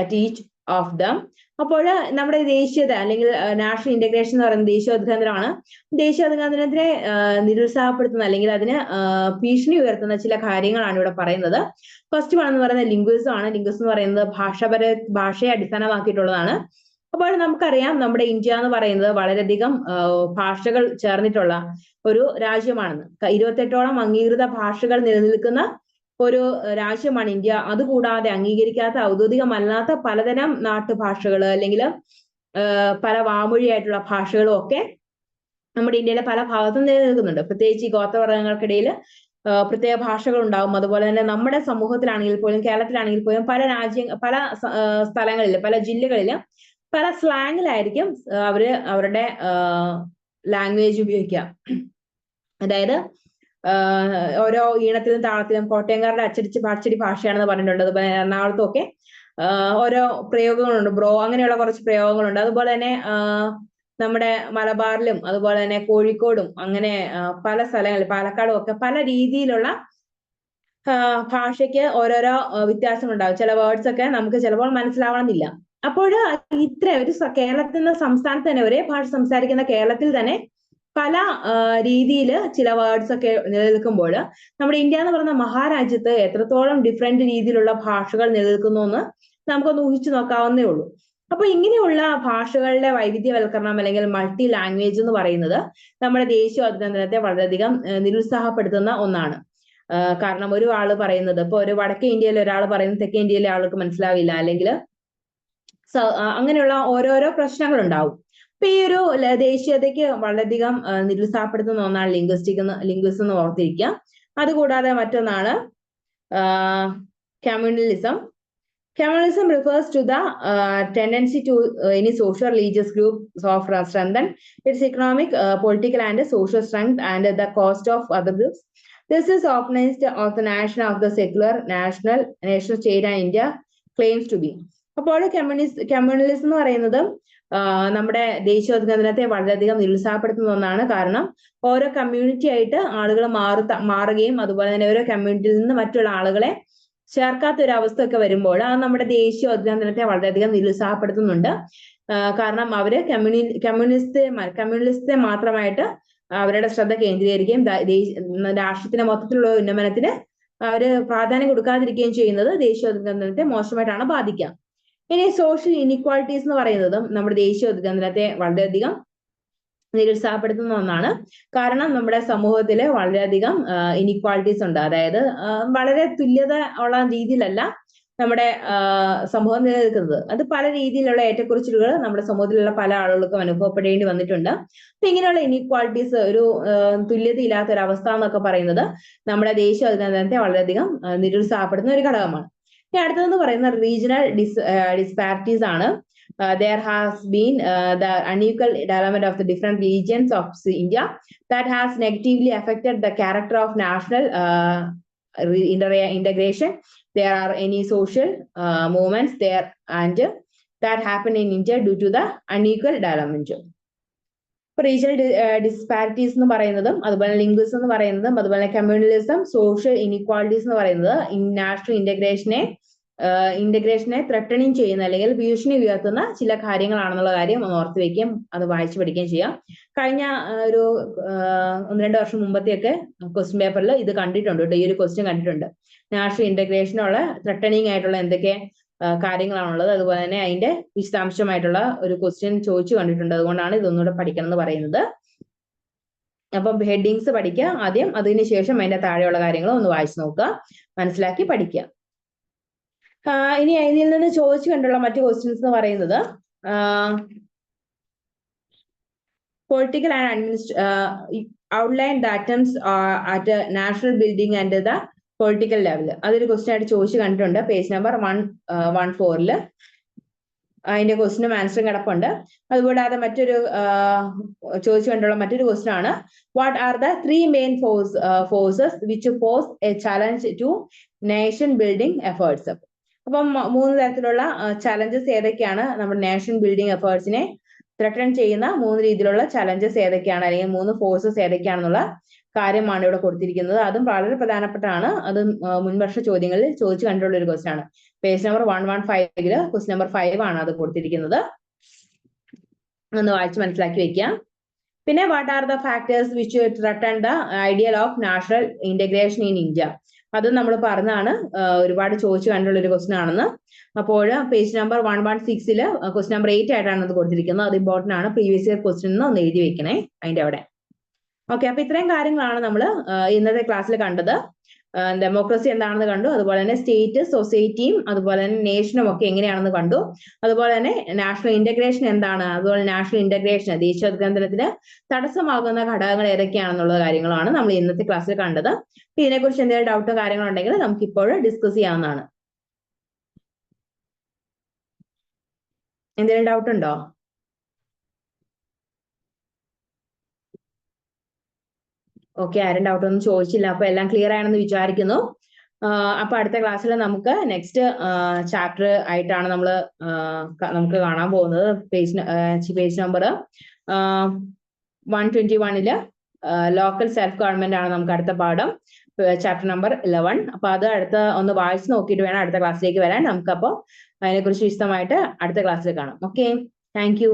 at each of them. അപ്പോൾ നമ്മുടെ ദേശീയത അല്ലെങ്കിൽ നാഷണൽ ഇന്റഗ്രേഷൻ എന്ന് പറയുന്നത് ദേശീയോദ്ഗ്രഥനമാണ്. ദേശീയോദ്ഗ്രഥനത്തിനെ നിരുത്സാഹപ്പെടുത്തുന്ന അല്ലെങ്കിൽ അതിന് ഭീഷണി ഉയർത്തുന്ന ചില കാര്യങ്ങളാണ് ഇവിടെ പറയുന്നത്. ഫസ്റ്റ് വൺ എന്ന് പറയുന്നത് ലിംഗ്വിസം ആണ്. ലിംഗ്വിസം എന്ന് പറയുന്നത് ഭാഷയെ അടിസ്ഥാനമാക്കിയിട്ടുള്ളതാണ്. അപ്പോൾ നമുക്കറിയാം നമ്മുടെ ഇന്ത്യ എന്ന് പറയുന്നത് വളരെയധികം ഭാഷകൾ ചേർന്നിട്ടുള്ള ഒരു രാജ്യമാണെന്ന്. 28ഓളം അംഗീകൃത ഭാഷകൾ നിലനിൽക്കുന്ന ഒരു രാജ്യമാണ് ഇന്ത്യ. അതുകൂടാതെ അംഗീകരിക്കാത്ത ഔദ്യോഗികമല്ലാത്ത പലതരം നാട്ടുഭാഷകൾ അല്ലെങ്കിൽ പല വാമൊഴിയായിട്ടുള്ള ഭാഷകളും ഒക്കെ നമ്മുടെ ഇന്ത്യയിലെ പല ഭാഗത്തും നിലനിൽക്കുന്നുണ്ട്. പ്രത്യേകിച്ച് ഈ ഗോത്രവർഗ്ഗങ്ങൾക്കിടയിൽ പ്രത്യേക ഭാഷകൾ ഉണ്ടാവും. അതുപോലെ തന്നെ നമ്മുടെ സമൂഹത്തിലാണെങ്കിൽ പോലും, കേരളത്തിലാണെങ്കിൽ പോലും പല സ്ഥലങ്ങളിൽ, പല ജില്ലകളിൽ പല സ്ലാങ്ങിലായിരിക്കും അവരുടെ ലാംഗ്വേജ് ഉപയോഗിക്കുക. അതായത് ഓരോ ഈണത്തിലും താളത്തിലും കോട്ടയംകാരുടെ അച്ചടി ഭാഷയാണെന്ന് പറഞ്ഞിട്ടുണ്ട്. അതുപോലെ എറണാകുളത്തും ഒക്കെ ഓരോ പ്രയോഗങ്ങളുണ്ട്. ബ്രോ അങ്ങനെയുള്ള കുറച്ച് പ്രയോഗങ്ങളുണ്ട്. അതുപോലെ തന്നെ നമ്മുടെ മലബാറിലും അതുപോലെ തന്നെ കോഴിക്കോടും അങ്ങനെ പല സ്ഥലങ്ങളിൽ, പാലക്കാടും ഒക്കെ പല രീതിയിലുള്ള ഭാഷയ്ക്ക് ഓരോരോ വ്യത്യാസങ്ങളുണ്ടാവും. ചില വേർഡ്സ് ഒക്കെ നമുക്ക് ചിലപ്പോൾ മനസ്സിലാവണമെന്നില്ല. അപ്പോൾ ഇത്ര ഒരു കേരളത്തിൽ നിന്ന് സംസ്ഥാനത്ത് തന്നെ ഒരേ ഭാഷ സംസാരിക്കുന്ന കേരളത്തിൽ തന്നെ പല രീതിയിൽ ചില വേർഡ്സ് ഒക്കെ നിലനിൽക്കുമ്പോൾ നമ്മുടെ ഇന്ത്യ എന്ന് പറയുന്ന മഹാരാജ്യത്ത് എത്രത്തോളം ഡിഫറെന്റ് രീതിയിലുള്ള ഭാഷകൾ നിലനിൽക്കുന്നു എന്ന് നമുക്കൊന്ന് ഊഹിച്ചു നോക്കാവുന്നേ ഉള്ളൂ. അപ്പൊ ഇങ്ങനെയുള്ള ഭാഷകളുടെ വൈവിധ്യവൽക്കരണം അല്ലെങ്കിൽ മൾട്ടി ലാംഗ്വേജ് എന്ന് പറയുന്നത് നമ്മുടെ ദേശീയോദ്ഗ്രഥനത്തെ വളരെയധികം നിരുത്സാഹപ്പെടുത്തുന്ന ഒന്നാണ്. കാരണം ഒരു ആള് പറയുന്നത്, ഇപ്പൊ ഒരു വടക്കേ ഇന്ത്യയിലെ ഒരാൾ പറയുന്നത് തെക്കേ ഇന്ത്യയിലെ ആൾക്ക് മനസ്സിലാവില്ല, അല്ലെങ്കിൽ അങ്ങനെയുള്ള ഓരോരോ പ്രശ്നങ്ങൾ ഉണ്ടാവും. അപ്പൊ ഈ ഒരു ദേശീയതയ്ക്ക് വളരെയധികം നിരുത്സാഹപ്പെടുത്തുന്ന ഒന്നാണ് ലിംഗ്വിസം എന്ന് ഓർത്തിരിക്കുക. അതുകൂടാതെ മറ്റൊന്നാണ് communalism. Communalism refers to the tendency to any social religious group of strengthen its economic, political, and social strength and the cost of other groups. This is opposite of the nation of the secular nation state and India claims to be. അപ്പോൾ കമ്മ്യൂണലിസം എന്ന് പറയുന്നത് നമ്മുടെ ദേശീയോദ്ഗ്രഥനത്തെ വളരെയധികം നിരുത്സാഹപ്പെടുത്തുന്ന ഒന്നാണ്. കാരണം ഓരോ കമ്മ്യൂണിറ്റി ആയിട്ട് ആളുകൾ മാറുകയും അതുപോലെ തന്നെ ഓരോ കമ്മ്യൂണിറ്റിയിൽ നിന്ന് മറ്റുള്ള ആളുകളെ ചേർക്കാത്ത ഒരു അവസ്ഥ ഒക്കെ വരുമ്പോൾ അത് നമ്മുടെ ദേശീയോദ്ഗ്രഥനത്തെ വളരെയധികം നിരുത്സാഹപ്പെടുത്തുന്നുണ്ട്. കാരണം അവര് കമ്മ്യൂണിസ്റ്റ് മാത്രമായിട്ട് അവരുടെ ശ്രദ്ധ കേന്ദ്രീകരിക്കുകയും രാഷ്ട്രത്തിന്റെ മൊത്തത്തിലുള്ള ഉന്നമനത്തിന് അവര് പ്രാധാന്യം കൊടുക്കാതിരിക്കുകയും ചെയ്യുന്നത് ദേശീയോദ്ഗ്രഥനത്തെ മോശമായിട്ടാണ് ബാധിക്കുക. ഇനി സോഷ്യൽ ഇനിക്വാളിറ്റീസ് എന്ന് പറയുന്നതും നമ്മുടെ ദേശീയോദ്ഗ്രഥനത്തെ വളരെയധികം നിരുത്സാഹപ്പെടുത്തുന്ന ഒന്നാണ്. കാരണം നമ്മുടെ സമൂഹത്തില് വളരെയധികം ഇനിക്വാളിറ്റീസ് ഉണ്ട്. അതായത് വളരെ തുല്യത ഉള്ള രീതിയിലല്ല നമ്മുടെ സമൂഹം നിലനിൽക്കുന്നത്. അത് പല രീതിയിലുള്ള ഏറ്റക്കുറച്ചിലുകൾ നമ്മുടെ സമൂഹത്തിലുള്ള പല ആളുകൾക്കും അനുഭവപ്പെടേണ്ടി വന്നിട്ടുണ്ട്. അപ്പൊ ഇങ്ങനെയുള്ള ഇനിക്വാളിറ്റീസ്, ഒരു തുല്യത ഇല്ലാത്ത ഒരു അവസ്ഥ എന്നൊക്കെ പറയുന്നത് നമ്മുടെ ദേശീയോദ്ഗ്രഥനത്തെ വളരെയധികം നിരുത്സാഹപ്പെടുത്തുന്ന ഒരു ഘടകമാണ്. ഇനി അടുത്തതെന്ന് പറയുന്നത് റീജിയണൽ ഡിസ്പാരിറ്റീസ് ആണ്. There has been the unequal development of the different regions of India that has negatively affected the character of national integration. There are any social movements there and that happen in India due to the unequal development. Regional disparities എന്ന് പറയുന്നതും അതുപോലെ ലിംഗ്വിസം എന്ന് പറയുന്നതും അതുപോലെ കമ്മ്യൂണലിസം, സോഷ്യൽ ഇനിക്വാളിറ്റീസ് എന്ന് പറയുന്നത് നാഷണൽ ഇന്റഗ്രേഷനെ ത്രട്ടണിങ് ചെയ്യുന്ന അല്ലെങ്കിൽ ഭീഷണി ഉയർത്തുന്ന ചില കാര്യങ്ങളാണെന്നുള്ള കാര്യം ഓർത്ത് വെക്കുകയും അത് വായിച്ചു പഠിക്കുകയും ചെയ്യാം. കഴിഞ്ഞ ഒരു 1-2 വർഷം മുമ്പത്തെയൊക്കെ ക്വസ്റ്റ്യൻ പേപ്പറിൽ ഇത് കണ്ടിട്ടുണ്ട് കേട്ടോ. ഈ ഒരു ക്വസ്റ്റ്യൻ കണ്ടിട്ടുണ്ട്. നാഷണൽ ഇന്റഗ്രേഷനുള്ള ത്രട്ടണിങ് ആയിട്ടുള്ള എന്തൊക്കെ കാര്യങ്ങളാണുള്ളത്, അതുപോലെ തന്നെ അതിന്റെ വിശദാംശമായിട്ടുള്ള ഒരു ക്വസ്റ്റ്യൻ ചോദിച്ചു കണ്ടിട്ടുണ്ട്. അതുകൊണ്ടാണ് ഇതൊന്നുകൂടെ പഠിക്കണം എന്ന് പറയുന്നത്. അപ്പം ഹെഡിങ്സ് പഠിക്കുക ആദ്യം, അതിനുശേഷം അതിന്റെ താഴെയുള്ള കാര്യങ്ങൾ ഒന്ന് വായിച്ചു നോക്കുക, മനസ്സിലാക്കി പഠിക്കുക. ഇനി ഇതിൽ നിന്ന് ചോദിച്ചു കണ്ടുള്ള മറ്റു ക്വസ്റ്റ്യൻസ് എന്ന് പറയുന്നത് political and outline the attempts at national building and the political level. അതൊരു ക്വസ്റ്റ്യൻ ആയിട്ട് ചോദിച്ചു കണ്ടിട്ടുണ്ട്. പേജ് നമ്പർ 114 അതിന്റെ ക്വസ്റ്റ്യനും ആൻസറും കിടപ്പുണ്ട്. അതുകൂടാതെ മറ്റൊരു ചോദിച്ചു കണ്ടുള്ള മറ്റൊരു ക്വസ്റ്റ്യൻ ആണ് what are the 3 main forces which pose a challenge to nation building efforts. അപ്പം 3 തരത്തിലുള്ള ചലഞ്ചസ് ഏതൊക്കെയാണ് നമ്മുടെ നേഷൻ ബിൽഡിംഗ് എഫേർട്സിനെ ത്രട്ടൺ ചെയ്യുന്ന 3 രീതിയിലുള്ള ചലഞ്ചസ് ഏതൊക്കെയാണ്, അല്ലെങ്കിൽ 3 ഫോഴ്സസ് ഏതൊക്കെയാണെന്നുള്ള കാര്യമാണ് ഇവിടെ കൊടുത്തിരിക്കുന്നത്. അതും വളരെ പ്രധാനപ്പെട്ടാണ്. അത് മുൻവർഷ ചോദ്യങ്ങളിൽ ചോദിച്ചു കണ്ടുള്ള ഒരു ക്വസ്റ്റ്യൻ ആണ്. പേജ് നമ്പർ 115 ക്വസ്റ്റ്യൻ നമ്പർ 5 ആണ് അത് കൊടുത്തിരിക്കുന്നത്. ഒന്ന് വായിച്ച് മനസ്സിലാക്കി വെക്കുക. പിന്നെ what are the factors which ത്രട്ടൺ the ideal of national integration in India. അത് നമ്മൾ പറഞ്ഞാണ്, ഒരുപാട് ചോദിച്ചു കണ്ടുള്ള ഒരു ക്വസ്റ്റ്യൻ ആണെന്ന്. അപ്പോൾ പേജ് നമ്പർ 116 ക്വസ്റ്റ്യൻ നമ്പർ 8 ആയിട്ടാണ് അത് കൊടുത്തിരിക്കുന്നത്. അത് ഇമ്പോർട്ടന്റ് ആണ്. പ്രീവിയസ് ഇയർ ക്വസ്റ്റ്യൻ ഒന്ന് എഴുതി വെക്കണേ അതിന്റെ അവിടെ. ഓക്കെ, അപ്പൊ ഇത്രയും കാര്യങ്ങളാണ് നമ്മൾ ഇന്നത്തെ ക്ലാസ്സിൽ കണ്ടത്. ഡെമോക്രസി എന്താണെന്ന് കണ്ടു, അതുപോലെ തന്നെ സ്റ്റേറ്റ്, സൊസൈറ്റിയും അതുപോലെ തന്നെ നേഷനും ഒക്കെ എങ്ങനെയാണെന്ന് കണ്ടു. അതുപോലെ തന്നെ നാഷണൽ ഇന്റഗ്രേഷൻ എന്താണ്, അതുപോലെ നാഷണൽ ഇന്റഗ്രേഷൻ ദേശീയോദ്ഗ്രഥനത്തിന് തടസ്സമാകുന്ന ഘടകങ്ങൾ ഏതൊക്കെയാണെന്നുള്ള കാര്യങ്ങളാണ് നമ്മൾ ഇന്നത്തെ ക്ലാസ്സിൽ കണ്ടത്. ഇതിനെക്കുറിച്ച് എന്തെങ്കിലും ഡൗട്ടോ കാര്യങ്ങളോ ഉണ്ടെങ്കിൽ നമുക്ക് ഇപ്പോൾ ഡിസ്കസ് ചെയ്യാവുന്നതാണ്. എന്തെങ്കിലും ഡൗട്ട് ഉണ്ടോ? ഓക്കെ, ആരും ഡൗട്ട് ഒന്നും ചോദിച്ചില്ല. അപ്പൊ എല്ലാം ക്ലിയർ ആണെന്ന് വിചാരിക്കുന്നു. അപ്പൊ അടുത്ത ക്ലാസ്സിൽ നമുക്ക് നെക്സ്റ്റ് ചാപ്റ്റർ ആയിട്ടാണ് നമുക്ക് കാണാൻ പോകുന്നത്. Page number 121 local self government ആണ് നമുക്ക് അടുത്ത പാഠം, ചാപ്റ്റർ നമ്പർ 11. അപ്പൊ അത് ഒന്ന് വായിച്ച് നോക്കിയിട്ട് വേണം അടുത്ത ക്ലാസ്സിലേക്ക് വരാൻ. നമുക്കപ്പോൾ അതിനെക്കുറിച്ച് വിശദമായിട്ട് അടുത്ത ക്ലാസ്സിൽ കാണാം. Okay, thank you.